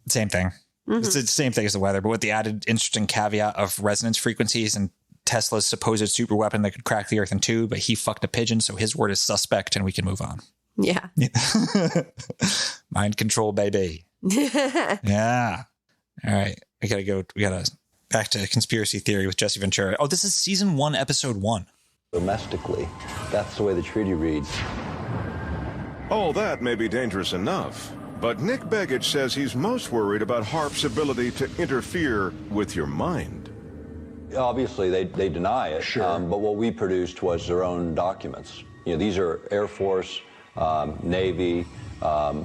Same thing. Mm-hmm. It's the same thing as the weather, but with the added interesting caveat of resonance frequencies and Tesla's supposed superweapon that could crack the earth in two, but he fucked a pigeon, so his word is suspect, and we can move on. Yeah. Mind control, baby. Yeah. All right. We gotta back to conspiracy theory with Jesse Ventura. Oh, this is season 1, episode 1. Domestically. That's the way the treaty reads. All that may be dangerous enough, but Nick Begich says he's most worried about Haarp's ability to interfere with your mind. Obviously, they deny it, sure. But what we produced was their own documents. You know, these are Air Force, Navy,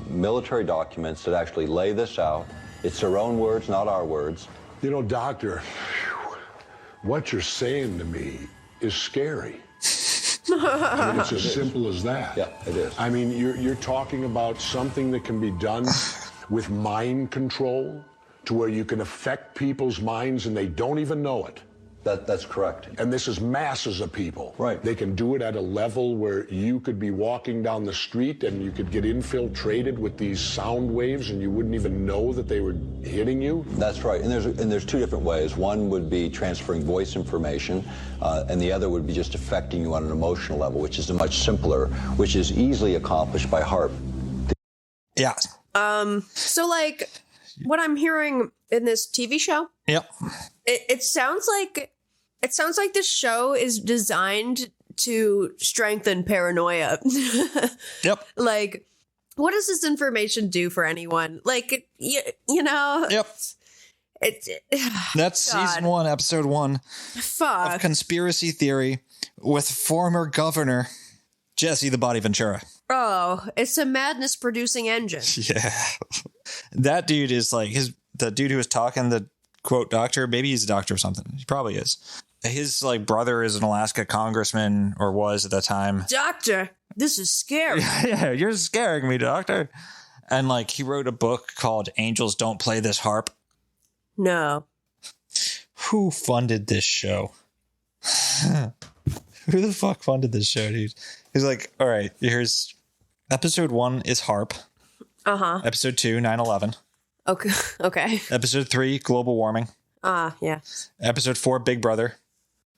military documents that actually lay this out. It's their own words, not our words. You know, Doctor, What you're saying to me is scary. I mean, it's as simple as that. Yeah, it is. I mean, you're talking about something that can be done with mind control to where you can affect people's minds and they don't even know it. That's correct. And this is masses of people. Right. They can do it at a level where you could be walking down the street and you could get infiltrated with these sound waves and you wouldn't even know that they were hitting you. That's right. And there's two different ways. One would be transferring voice information, and the other would be just affecting you on an emotional level, which is much simpler, which is easily accomplished by Haarp. Yeah. So like what I'm hearing in this TV show, Yep. it sounds like this show is designed to strengthen paranoia. Yep. Like, what does this information do for anyone? Like, you know. Yep. That's God. season 1, episode 1 Fuck. of Conspiracy Theory with former governor Jesse the Body Ventura. Oh, it's a madness producing engine. Yeah. That dude is like the dude who was talking, the quote doctor, maybe he's a doctor or something. He probably is. His like brother is an Alaska congressman, or was at the time. Doctor, this is scary. Yeah, you're scaring me, doctor. And like he wrote a book called Angels Don't Play This Harp. No. Who funded this show? Who the fuck funded this show, dude? He's like, all right, here's episode 1 is Haarp. Uh-huh. Episode 2, 9/11. Okay. Okay. Episode 3, global warming. Yeah. Episode 4, Big Brother.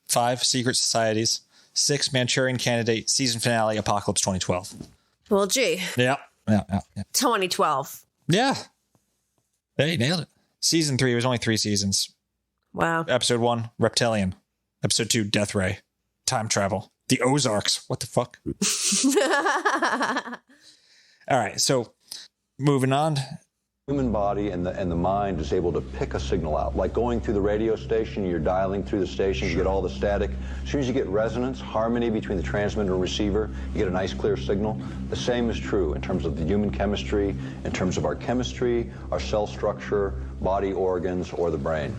5, secret societies. 6, Manchurian Candidate. Season finale, Apocalypse 2012. Well, gee. Yeah. 2012. Yeah. Hey, nailed it. Season 3 was only 3 seasons. Wow. Episode 1, Reptilian. Episode 2, Death Ray. Time travel. The Ozarks. What the fuck? All right, so moving on. Human body and the mind is able to pick a signal out. Like going through the radio station, you're dialing through the station, you get all the static. As soon as you get resonance, harmony between the transmitter and receiver, you get a nice clear signal. The same is true in terms of the human chemistry, in terms of our chemistry, our cell structure, body organs, or the brain.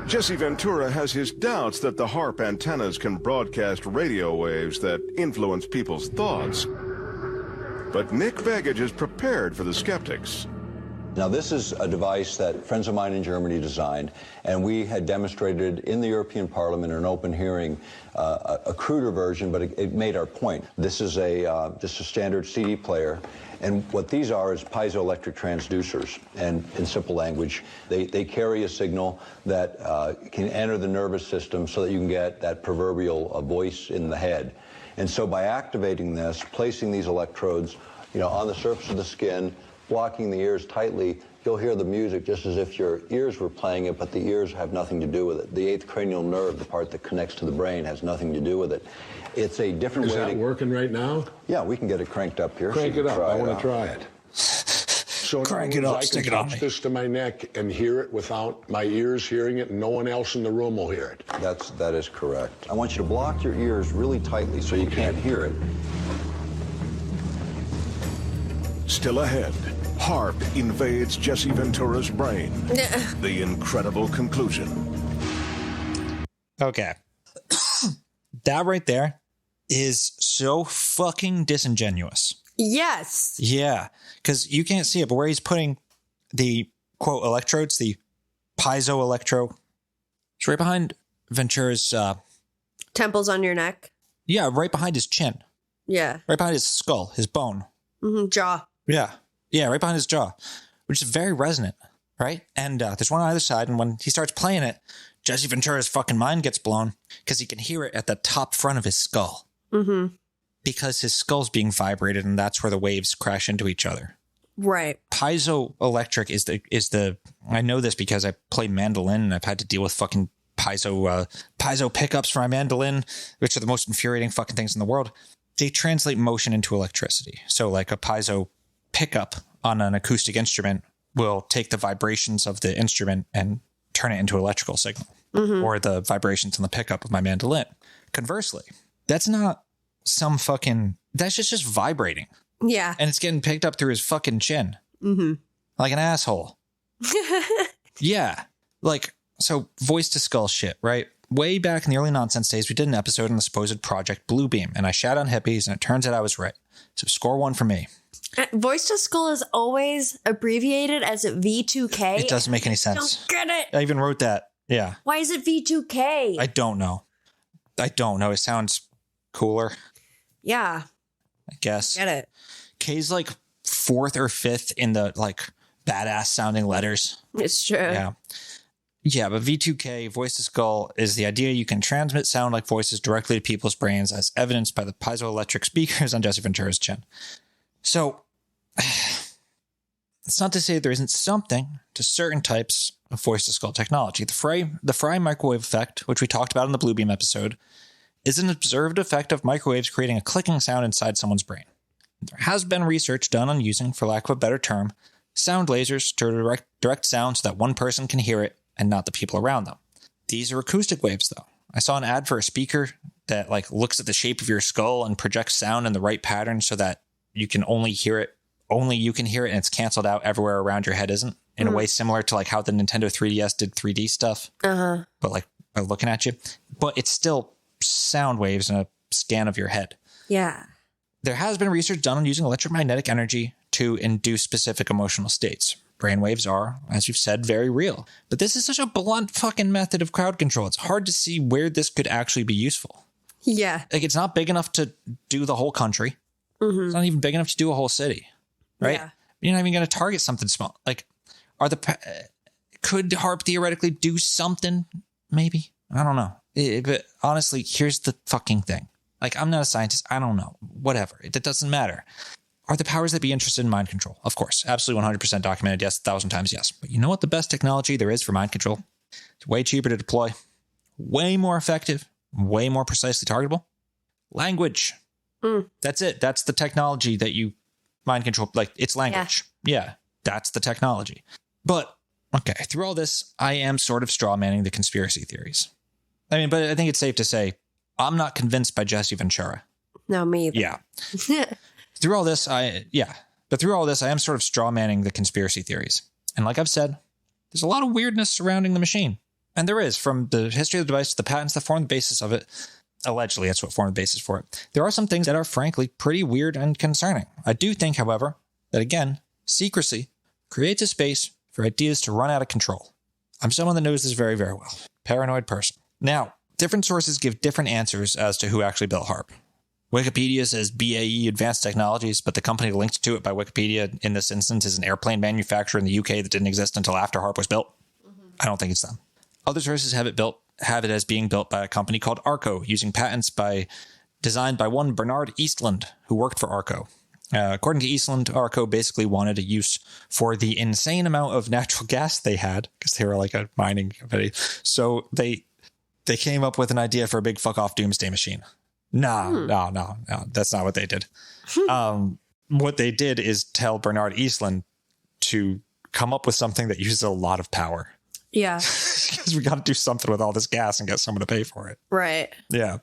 Jesse Ventura has his doubts that the Haarp antennas can broadcast radio waves that influence people's thoughts. But Nick Begich is prepared for the skeptics. Now, this is a device that friends of mine in Germany designed, and we had demonstrated in the European Parliament in an open hearing a cruder version, but it made our point. This is just a standard CD player, and what these are is piezoelectric transducers. And in simple language, they carry a signal that can enter the nervous system so that you can get that proverbial voice in the head. And so by activating this, placing these electrodes, on the surface of the skin, blocking the ears tightly, you'll hear the music just as if your ears were playing it, but the ears have nothing to do with it. The 8th cranial nerve, the part that connects to the brain, has nothing to do with it. It's a different way. Is that working right now? Yeah, we can get it cranked up here. Crank it up. I want to try it. So crank it up, stick it on me. I can touch this to my neck and hear it without my ears hearing it, and no one else in the room will hear it. That is correct. I want you to block your ears really tightly so you can't hear it. Still ahead, Haarp invades Jesse Ventura's brain. The incredible conclusion. Okay. That right there is so fucking disingenuous. Yes. Yeah, because you can't see it, but where he's putting the, quote, electrodes, the piezo-electro, it's right behind Ventura's... temples on your neck. Yeah, right behind his chin. Yeah. Right behind his skull, his bone. Mm-hmm, jaw. Yeah. Yeah, right behind his jaw, which is very resonant, right? And there's one on either side, and when he starts playing it, Jesse Ventura's fucking mind gets blown because he can hear it at the top front of his skull. Mm-hmm. Because his skull's being vibrated, and that's where the waves crash into each other. Right. Piezoelectric is the I know this because I play mandolin and I've had to deal with fucking piezo pickups for my mandolin, which are the most infuriating fucking things in the world. They translate motion into electricity. So like a piezo pickup on an acoustic instrument will take the vibrations of the instrument and turn it into an electrical signal, or the vibrations in the pickup of my mandolin. Conversely, that's not that's just vibrating. Yeah. And it's getting picked up through his fucking chin. Mm-hmm. Like an asshole. Yeah. Like, So voice to skull shit, right? Way back in the early nonsense days, we did an episode on the supposed Project Bluebeam, and I shat on hippies, and it turns out I was right. So score one for me. Voice to skull is always abbreviated as V2K. It doesn't make any sense. Don't get it. I even wrote that. Yeah. Why is it V2K? I don't know. It sounds cooler. Yeah. I guess. Get it. K's like 4th or 5th in the like badass sounding letters. It's true. Yeah. Yeah, but V2K, voice to skull, is the idea you can transmit sound like voices directly to people's brains, as evidenced by the piezoelectric speakers on Jesse Ventura's chin. So, it's not to say there isn't something to certain types of voice to skull technology. The Fry microwave effect, which we talked about in the Bluebeam episode, is an observed effect of microwaves creating a clicking sound inside someone's brain. There has been research done on using, for lack of a better term, sound lasers to direct sound so that one person can hear it and not the people around them. These are acoustic waves, though. I saw an ad for a speaker that like looks at the shape of your skull and projects sound in the right pattern so that you can only hear it. Only you can hear it, and it's canceled out everywhere around your head isn't. In a way similar to like how the Nintendo 3DS did 3D stuff. But like by looking at you. But it's still sound waves in a scan of your head. Yeah. There has been research done on using electromagnetic energy to induce specific emotional states. Brainwaves are, as you've said, very real. But this is such a blunt fucking method of crowd control. It's hard to see where this could actually be useful. Yeah. Like, it's not big enough to do the whole country. It's not even big enough to do a whole city. Right? Yeah. You're not even going to target something small. Like, could Haarp theoretically do something? Maybe. I don't know. But honestly, here's the fucking thing. Like, I'm not a scientist. I don't know. Whatever. It doesn't matter. Are the powers that be interested in mind control? Of course. Absolutely 100% documented. Yes. 1,000 times yes. But you know what the best technology there is for mind control? It's way cheaper to deploy. Way more effective. Way more precisely targetable. Language. That's it. That's the technology that you mind control. Like, it's language. Yeah. That's the technology. But, okay. Through all this, I am sort of straw manning the conspiracy theories. I mean, but I think it's safe to say I'm not convinced by Jesse Ventura. No, me either. Yeah. Through all this, I am sort of straw manning the conspiracy theories. And like I've said, there's a lot of weirdness surrounding the machine. And there is, from the history of the device to the patents that form the basis of it. Allegedly, that's what formed the basis for it. There are some things that are frankly pretty weird and concerning. I do think, however, that again, secrecy creates a space for ideas to run out of control. I'm someone that knows this very, very well. Paranoid person. Now, different sources give different answers as to who actually built Haarp. Wikipedia says BAE Advanced Technologies, but the company linked to it by Wikipedia in this instance is an airplane manufacturer in the UK that didn't exist until after Haarp was built. I don't think it's them. Other sources have it as being built by a company called Arco, using patents designed by one Bernard Eastland, who worked for Arco. According to Eastland, Arco basically wanted a use for the insane amount of natural gas they had, because they were like a mining company. So they came up with an idea for a big fuck off doomsday machine. No, that's not what they did. What they did is tell Bernard Eastland to come up with something that uses a lot of power. Yeah. Because we got to do something with all this gas and get someone to pay for it. Right. Yeah.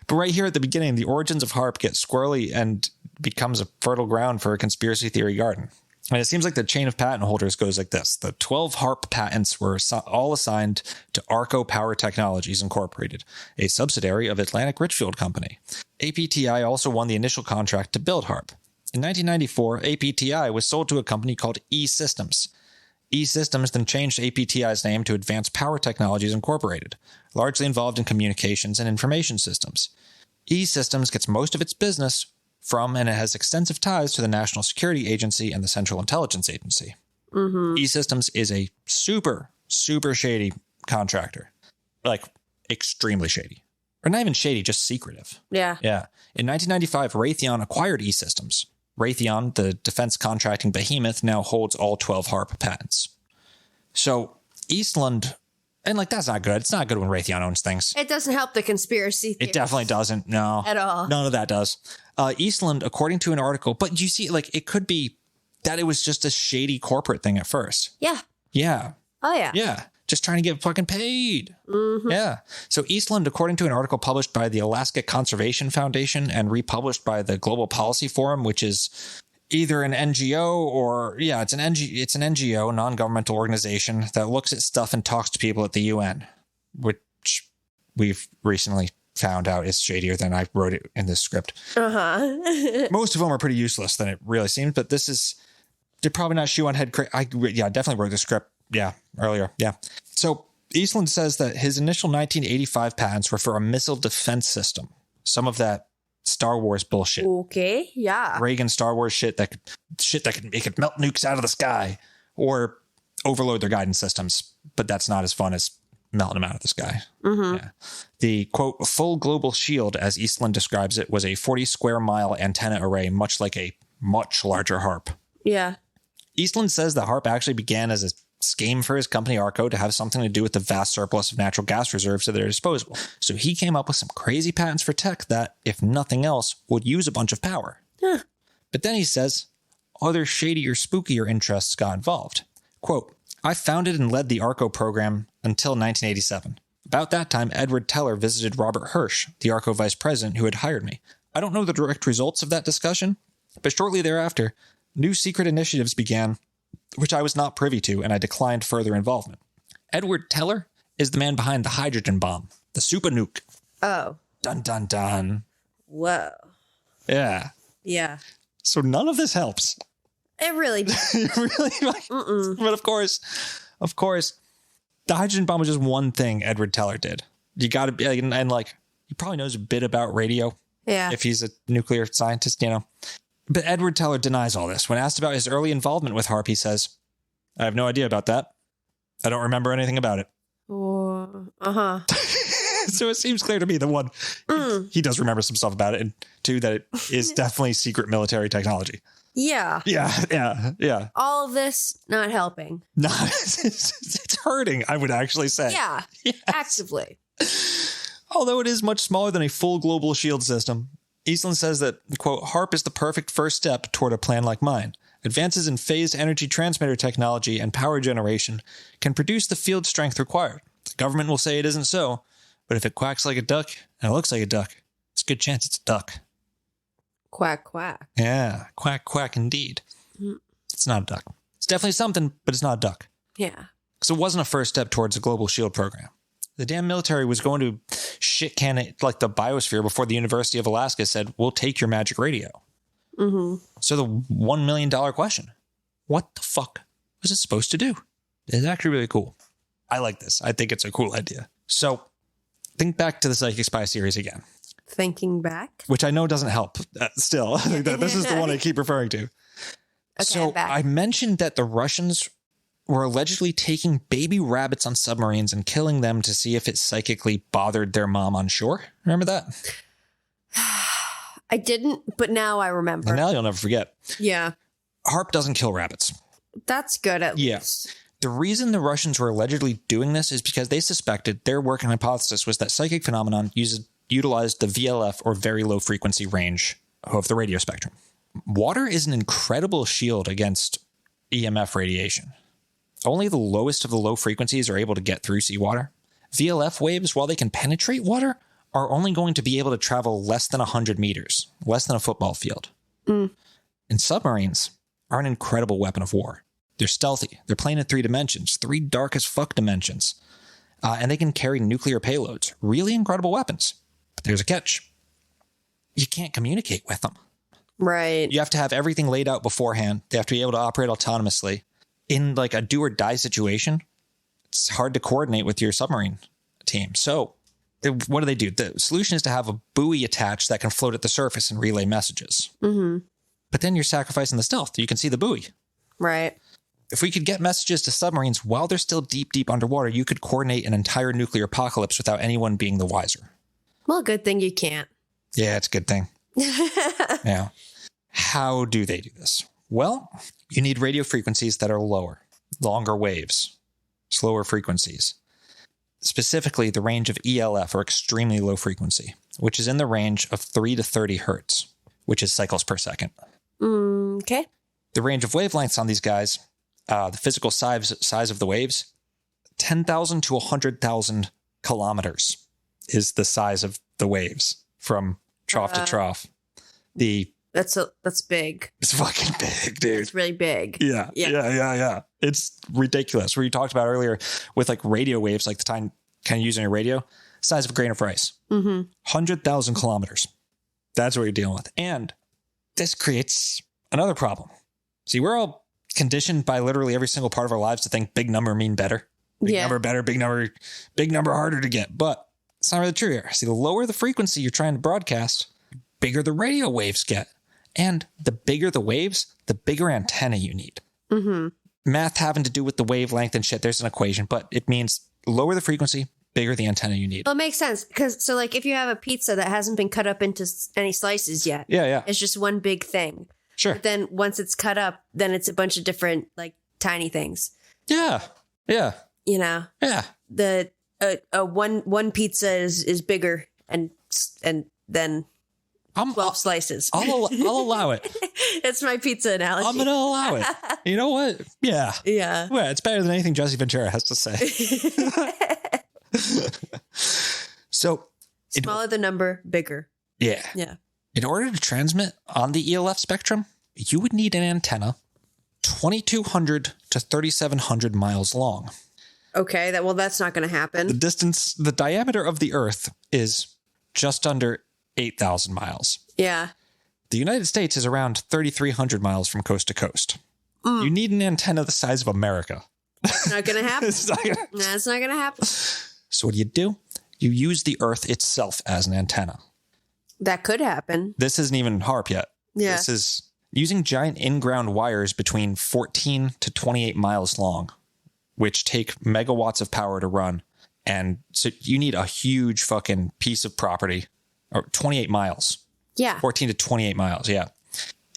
But right here at the beginning, the origins of Haarp get squirrely and becomes a fertile ground for a conspiracy theory garden. And it seems like the chain of patent holders goes like this. The 12 Haarp patents were all assigned to Arco Power Technologies Incorporated, a subsidiary of Atlantic Richfield Company. APTI also won the initial contract to build Haarp. In 1994, APTI was sold to a company called E-Systems. E-Systems then changed APTI's name to Advanced Power Technologies Incorporated, largely involved in communications and information systems. E-Systems gets most of its business from, and it has extensive ties to, the National Security Agency and the Central Intelligence Agency. E-Systems is a super, super shady contractor. Like, extremely shady. Or not even shady, just secretive. Yeah. Yeah. In 1995, Raytheon acquired E-Systems. Raytheon, the defense contracting behemoth, now holds all 12 Haarp patents. So, Eastland, and like, that's not good. It's not good when Raytheon owns things. It doesn't help the conspiracy theory. It definitely doesn't. No. At all. None of that does. Eastland, according to an article, but you see, like, it could be that it was just a shady corporate thing at first. Yeah. Yeah. Oh, yeah. Yeah. Just trying to get fucking paid. Yeah. So Eastland, according to an article published by the Alaska Conservation Foundation and republished by the Global Policy Forum, which is either an NGO or it's an NGO, non-governmental organization that looks at stuff and talks to people at the UN, which we've recently found out is shadier than I wrote it in this script. Most of them are pretty useless than it really seems, but they're probably not shoe on head. I definitely wrote the script. Earlier. So Eastland says that his initial 1985 patents were for a missile defense system. Some of that Star Wars bullshit. Okay, yeah. Reagan Star Wars shit that could melt nukes out of the sky or overload their guidance systems. But that's not as fun as melting them out of the sky. Yeah. The, quote, full global shield, as Eastland describes it, was a 40 square mile antenna array, much like a much larger Haarp. Yeah. Eastland says the Haarp actually began as a scheme for his company Arco to have something to do with the vast surplus of natural gas reserves at their disposal. So he came up with some crazy patents for tech that, if nothing else, would use a bunch of power. But then he says other shadier, spookier interests got involved. Quote, I founded and led the Arco program until 1987. About that time, Edward Teller visited Robert Hirsch, the Arco vice president who had hired me. I don't know the direct results of that discussion, but shortly thereafter, new secret initiatives began, which I was not privy to, and I declined further involvement. Edward Teller is the man behind the hydrogen bomb, the super nuke. Oh. Dun, dun, dun. Whoa. Yeah. Yeah. So none of this helps. It really does. But of course, the hydrogen bomb was just one thing Edward Teller did. You got to be, and like, he probably knows a bit about radio. Yeah. If he's a nuclear scientist, you know. But Edward Teller denies all this. When asked about his early involvement with Haarp, he says, I have no idea about that. I don't remember anything about it. So it seems clear to me, the one, he does remember some stuff about it, and two, that it is definitely secret military technology. Yeah. Yeah. All of this not helping. No, it's hurting, I would actually say. Yeah. Yes. Actively. Although it is much smaller than a full global shield system, Eastland says that, quote, Haarp is the perfect first step toward a plan like mine. Advances in phased energy transmitter technology and power generation can produce the field strength required. The government will say it isn't so, but if it quacks like a duck and it looks like a duck, it's a good chance it's a duck. Quack, quack. Yeah, quack, quack indeed. It's not a duck. It's definitely something, but it's not a duck. Yeah. Because it wasn't a first step towards a global shield program. The damn military was going to shit can it like the biosphere before the University of Alaska said, we'll take your magic radio. So the $1 million question, what the fuck was it supposed to do? It's actually really cool. I like this. I think it's a cool idea. So think back to the Psychic Spy series again. Thinking back? Which I know doesn't help still. This is the one I keep referring to. Okay, so I mentioned that the Russians were allegedly taking baby rabbits on submarines and killing them to see if it psychically bothered their mom on shore. Remember that? I didn't, but now I remember. And now you'll never forget. Yeah. Haarp doesn't kill rabbits. That's good at least. The reason the Russians were allegedly doing this is because they suspected their working hypothesis was that psychic phenomenon utilized the VLF, or very low frequency range, of the radio spectrum. Water is an incredible shield against EMF radiation. Only the lowest of the low frequencies are able to get through seawater. VLF waves, while they can penetrate water, are only going to be able to travel less than 100 meters, less than a football field. And submarines are an incredible weapon of war. They're stealthy. They're playing in 3 dimensions, 3 dark as fuck dimensions. And they can carry nuclear payloads. Really incredible weapons. But there's a catch. You can't communicate with them. Right. You have to have everything laid out beforehand. They have to be able to operate autonomously. In like a do or die situation, it's hard to coordinate with your submarine team. So what do they do? The solution is to have a buoy attached that can float at the surface and relay messages. But then you're sacrificing the stealth. You can see the buoy. Right. If we could get messages to submarines while they're still deep, deep underwater, you could coordinate an entire nuclear apocalypse without anyone being the wiser. Well, good thing you can't. Yeah, it's a good thing. Yeah. How do they do this? Well, you need radio frequencies that are lower, longer waves, slower frequencies. Specifically, the range of ELF, or extremely low frequency, which is in the range of 3 to 30 hertz, which is cycles per second. Okay. The range of wavelengths on these guys, the physical size of the waves, 10,000 to 100,000 kilometers is the size of the waves from trough to trough. The That's big. It's fucking big, dude. It's really big. Yeah. It's ridiculous. Where you talked about earlier with like radio waves, like the time kind of using a radio, size of a grain of rice. 100,000 kilometers. That's what you're dealing with. And this creates another problem. See, we're all conditioned by literally every single part of our lives to think big number mean better. Big number better, big number harder to get. But it's not really true here. See, the lower the frequency you're trying to broadcast, bigger the radio waves get. And the bigger the waves, the bigger antenna you need. Math having to do with the wavelength and shit, there's an equation, but it means lower the frequency, bigger the antenna you need. Well, it makes sense. Because so like if you have a pizza that hasn't been cut up into any slices yet. It's just one big thing. Sure. But then once it's cut up, then it's a bunch of different like tiny things. Yeah. You know? Yeah. The one pizza is bigger and then 12 slices. I'll allow it. It's my pizza analogy. I'm going to allow it. You know what? Yeah. Well, it's better than anything Jesse Ventura has to say. So smaller the number, bigger. Yeah. In order to transmit on the ELF spectrum, you would need an antenna 2,200 to 3,700 miles long. Okay, that's not going to happen. The diameter of the Earth is just under 8,000 miles. Yeah. The United States is around 3,300 miles from coast to coast. You need an antenna the size of America. Not going to happen. That's not going to happen. So what do? You use the Earth itself as an antenna. That could happen. This isn't even Haarp yet. Yeah. This is using giant in-ground wires between 14 to 28 miles long, which take megawatts of power to run. And so you need a huge fucking piece of property, or 28 miles. Yeah. 14 to 28 miles. Yeah.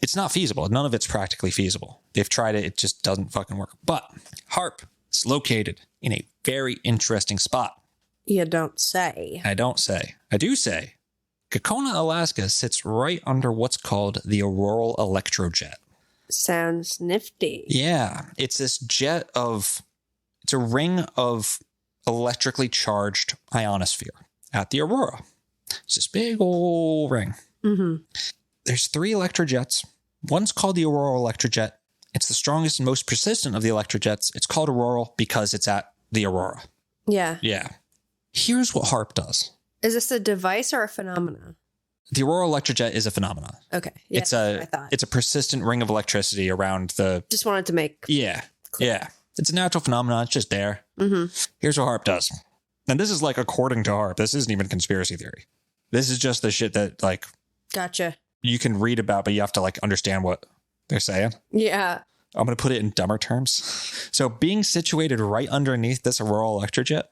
It's not feasible. None of it's practically feasible. They've tried it. It just doesn't fucking work. But Haarp is located in a very interesting spot. You don't say. I don't say. I do say. Gakona, Alaska sits right under what's called the Auroral electrojet. Sounds nifty. Yeah. It's this it's a ring of electrically charged ionosphere at the Aurora. It's this big old ring. There's 3 electrojets. One's called the Auroral electrojet. It's the strongest and most persistent of the electrojets. It's called Auroral because it's at the Aurora. Yeah. Here's what Haarp does. Is this a device or a phenomenon? The Auroral electrojet is a phenomenon. Okay. Yeah, it's a persistent ring of electricity around the... Just wanted to make... Yeah. It's a natural phenomenon. It's just there. Here's what Haarp does. And this is like according to Haarp. This isn't even conspiracy theory. This is just the shit that like... Gotcha. You can read about, but you have to like understand what they're saying. Yeah. I'm going to put it in dumber terms. So being situated right underneath this Auroral electrojet,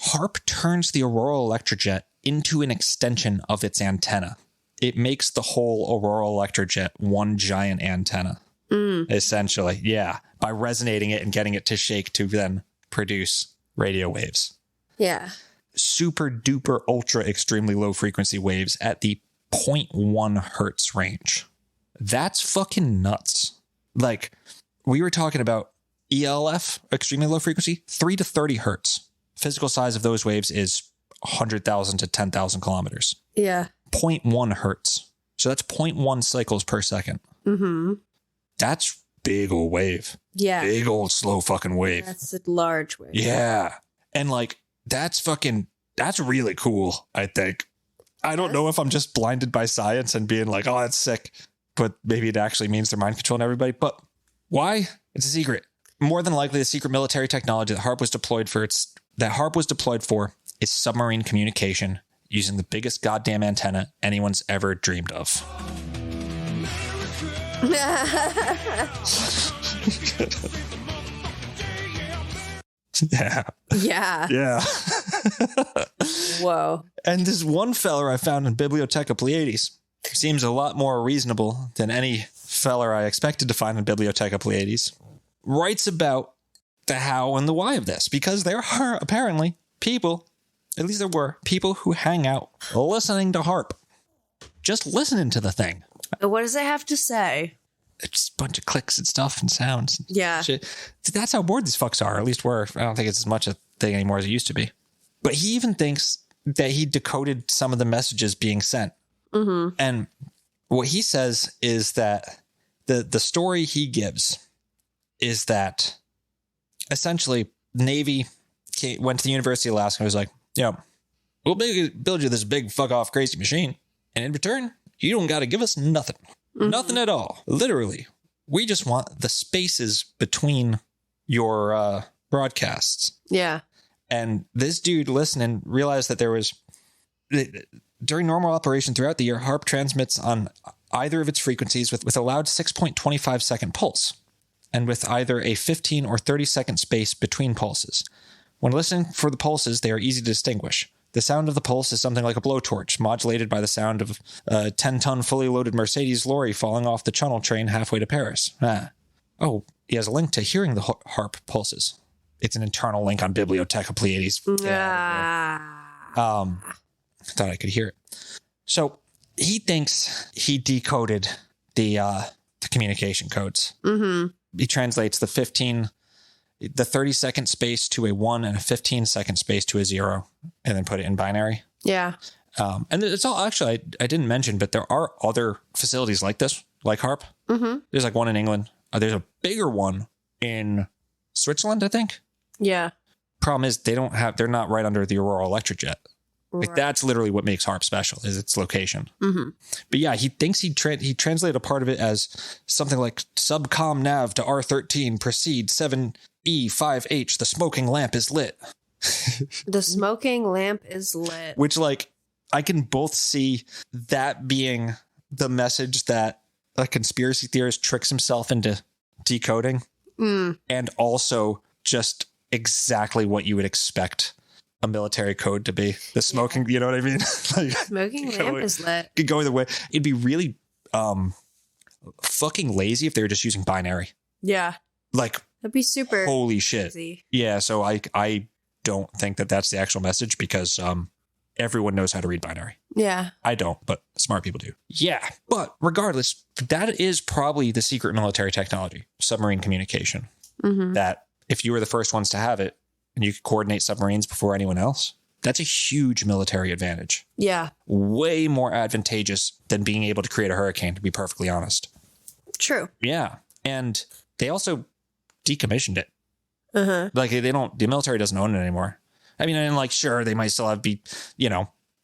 Haarp turns the Auroral electrojet into an extension of its antenna. It makes the whole Auroral electrojet one giant antenna, essentially. Yeah. By resonating it and getting it to shake to then produce radio waves. Yeah. Super duper ultra extremely low frequency waves at the 0.1 hertz range. That's fucking nuts. Like we were talking about ELF, extremely low frequency, 3 to 30 hertz. Physical size of those waves is 100,000 to 10,000 kilometers. Yeah. 0.1 hertz. So that's 0.1 cycles per second. That's big old wave. Yeah. Big old slow fucking wave. That's a large wave. Yeah. And like, that's really cool, I think. I don't know if I'm just blinded by science and being like, oh, that's sick. But maybe it actually means they're mind controlling everybody. But why? It's a secret. More than likely, the secret military technology that Haarp was deployed for is submarine communication using the biggest goddamn antenna anyone's ever dreamed of. Yeah. Whoa. And this one feller I found in Bibliotheca Pleiades seems a lot more reasonable than any feller I expected to find in Bibliotheca Pleiades. Writes about the how and the why of this, because there are apparently people, at least there were people who hang out listening to Haarp. Just listening to the thing. What does it have to say? It's just a bunch of clicks and stuff and sounds. Yeah. Shit. That's how bored these fucks are. At least I don't think it's as much a thing anymore as it used to be. But he even thinks that he decoded some of the messages being sent. And what he says is that the story he gives is that essentially Navy went to the University of Alaska and was like, we'll build you this big fuck off crazy machine. And in return, you don't got to give us nothing. Mm-hmm. Nothing at all. Literally. We just want the spaces between your broadcasts. Yeah. And this dude listening realized that there was, during normal operation throughout the year, Haarp transmits on either of its frequencies with a loud 6.25 second pulse, and with either a 15 or 30 second space between pulses. When listening for the pulses, they are easy to distinguish. The sound of the pulse is something like a blowtorch, modulated by the sound of a 10-ton fully loaded Mercedes lorry falling off the Channel train halfway to Paris. Oh, he has a link to hearing the Haarp pulses. It's an internal link on Bibliotheca Pleiades. Thought I could hear it. So he thinks he decoded the communication codes. Mm-hmm. He translates the 30-second space to a 1 and a 15-second space to a 0, and then put it in binary. Yeah. And it's all, actually, I didn't mention, but there are other facilities like this, like Haarp. Mm-hmm. There's like one in England. There's a bigger one in Switzerland, I think. Yeah. Problem is they're not right under the Auroral electric jet. Like, that's literally what makes Haarp special, is its location. Mm-hmm. But yeah, he thinks he translated a part of it as something like subcom nav to R13, proceed 7E5H, the smoking lamp is lit. The smoking lamp is lit. Which, like, I can both see that being the message that a conspiracy theorist tricks himself into decoding, and also just exactly what you would expect a military code to be. The smoking, you know what I mean? Like, smoking lamp is lit. Could go either way. It'd be really fucking lazy if they were just using binary. Yeah. Like, that'd be super holy shit. easy. Yeah, so I don't think that that's the actual message, because everyone knows how to read binary. Yeah. I don't, but smart people do. Yeah, but regardless, that is probably the secret military technology, submarine communication. Mm-hmm. That if you were the first ones to have it and you could coordinate submarines before anyone else, that's a huge military advantage. Yeah. Way more advantageous than being able to create a hurricane, to be perfectly honest. True. Yeah. And they also decommissioned it. Uh-huh. Like, the military doesn't own it anymore. I mean, and like, sure, they might still be,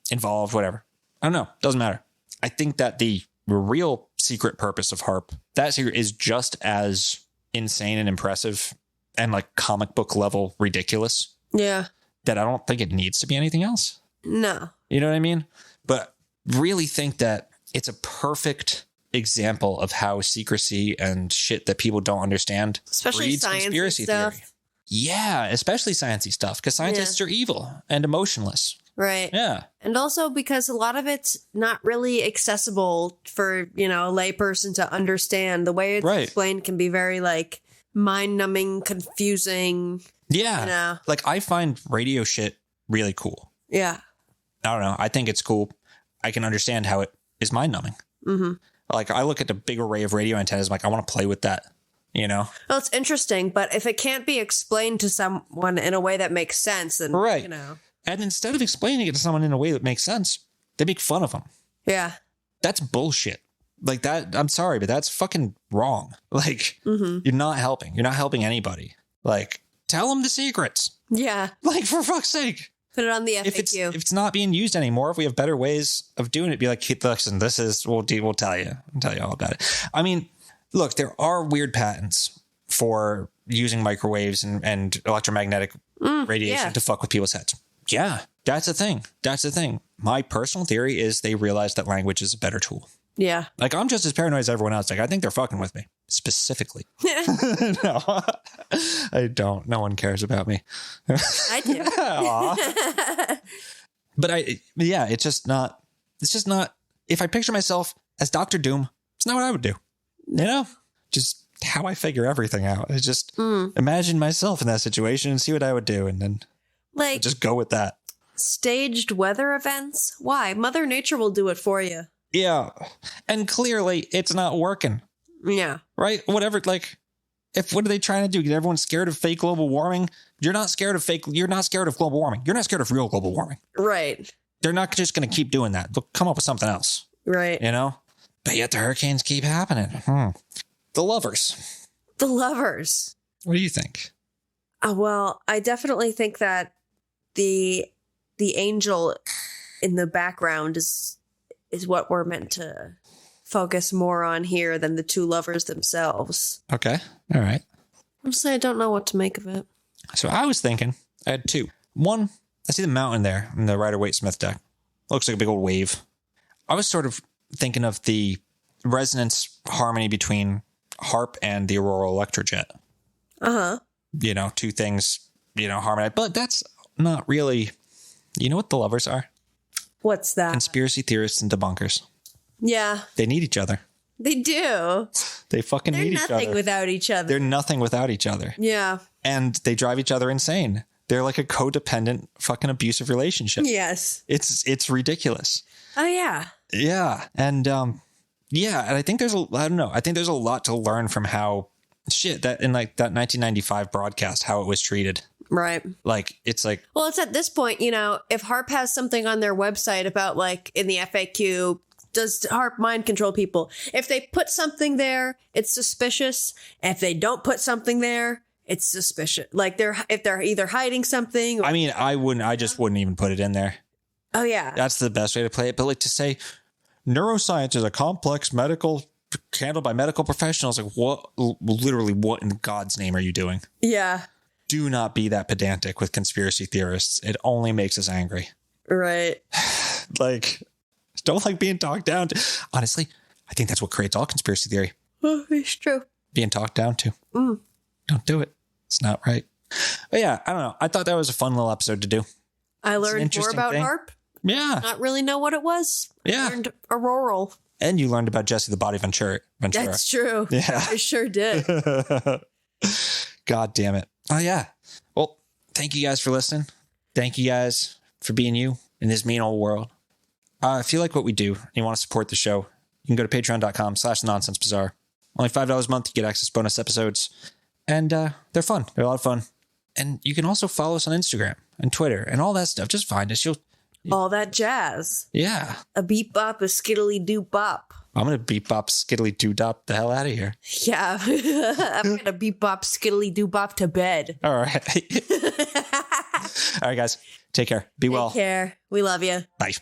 involved, whatever. I don't know. Doesn't matter. I think that the real secret purpose of Haarp, that secret is just as insane and impressive and like comic book level ridiculous. Yeah. That I don't think it needs to be anything else. No. You know what I mean? But really think that it's a perfect example of how secrecy and shit that people don't understand, especially breeds conspiracy theory. Yeah, especially sciencey stuff, because scientists are evil and emotionless. Right. Yeah. And also because a lot of it's not really accessible for, a layperson to understand. The way it's explained can be very like mind-numbing, confusing. Yeah. Like, I find radio shit really cool. Yeah. I don't know. I think it's cool. I can understand how it is mind-numbing. Mm-hmm. Like, I look at the big array of radio antennas, I'm like, I want to play with that, Well, it's interesting, but if it can't be explained to someone in a way that makes sense, then, And instead of explaining it to someone in a way that makes sense, they make fun of them. Yeah. That's bullshit. Like, that, I'm sorry, but that's fucking wrong. Like, You're not helping. You're not helping anybody. Like, tell them the secrets. Yeah. Like, for fuck's sake. Put it on the FAQ. If it's not being used anymore, if we have better ways of doing it, be like, listen, we'll tell you. I'll tell you all about it. I mean, look, there are weird patents for using microwaves and electromagnetic radiation to fuck with people's heads. Yeah, that's a thing. My personal theory is they realize that language is a better tool. Yeah. Like, I'm just as paranoid as everyone else. Like, I think they're fucking with me. Specifically. No, I don't. No one cares about me. I do. But it's just not, if I picture myself as Dr. Doom, it's not what I would do. Just how I figure everything out. I just imagine myself in that situation and see what I would do. And then just go with that. Staged weather events? Why? Mother Nature will do it for you. Yeah. And clearly it's not working. Yeah. Right? Whatever, like, what are they trying to do? Get everyone scared of fake global warming? You're not scared of global warming. You're not scared of real global warming. Right. They're not just going to keep doing that. They'll come up with something else. Right. But yet the hurricanes keep happening. The lovers. The lovers. What do you think? Well, I definitely think that the angel in the background is what we're meant to focus more on here than the two lovers themselves. Okay. All right. Honestly, I don't know what to make of it. So I was thinking, I had two. One, I see the mountain there in the Rider-Waite-Smith deck. Looks like a big old wave. I was sort of thinking of the resonance harmony between Haarp and the Auroral Electrojet. Uh-huh. You know, two things, harmonize. But that's not really, you know what the lovers are? What's that? Conspiracy theorists and debunkers. Yeah. They need each other. They do. They fucking need each other. They're nothing without each other. They're nothing without each other. Yeah. And they drive each other insane. They're like a codependent, fucking abusive relationship. Yes. It's ridiculous. Oh, yeah. Yeah. And, and I think I think there's a lot to learn from how that in like that 1995 broadcast, how it was treated. Right. Like, it's like, well, it's at this point, if Haarp has something on their website about like in the FAQ, does Haarp mind control people? If they put something there, it's suspicious. If they don't put something there, it's suspicious. Like if they're either hiding something. Or, I just wouldn't even put it in there. Oh, yeah. That's the best way to play it. But like to say neuroscience is a complex medical handled by medical professionals. Like literally what in God's name are you doing? Yeah. Do not be that pedantic with conspiracy theorists. It only makes us angry. Right. Like, don't like being talked down to. Honestly, I think that's what creates all conspiracy theory. Oh, it's true. Being talked down to. Don't do it. It's not right. But yeah, I don't know. I thought that was a fun little episode to do. I learned more about Haarp. Yeah. Not really know what it was. Yeah. I learned Auroral. And you learned about Jesse the Body Ventura. That's true. Yeah. I sure did. God damn it. Oh, yeah. Well, thank you guys for listening. Thank you guys for being you in this mean old world. If you like what we do and you want to support the show, you can go to patreon.com/nonsensebazaar. Only $5 a month, you get access to bonus episodes. And they're fun. They're a lot of fun. And you can also follow us on Instagram and Twitter and all that stuff. Just find us. All that jazz. Yeah. A beep bop, a skiddly doo bop. I'm going to beep bop skiddly doo dop the hell out of here. Yeah. I'm going to beep bop skiddly doo bop to bed. All right. All right, guys. Take care. Be well. Take care. We love you. Bye.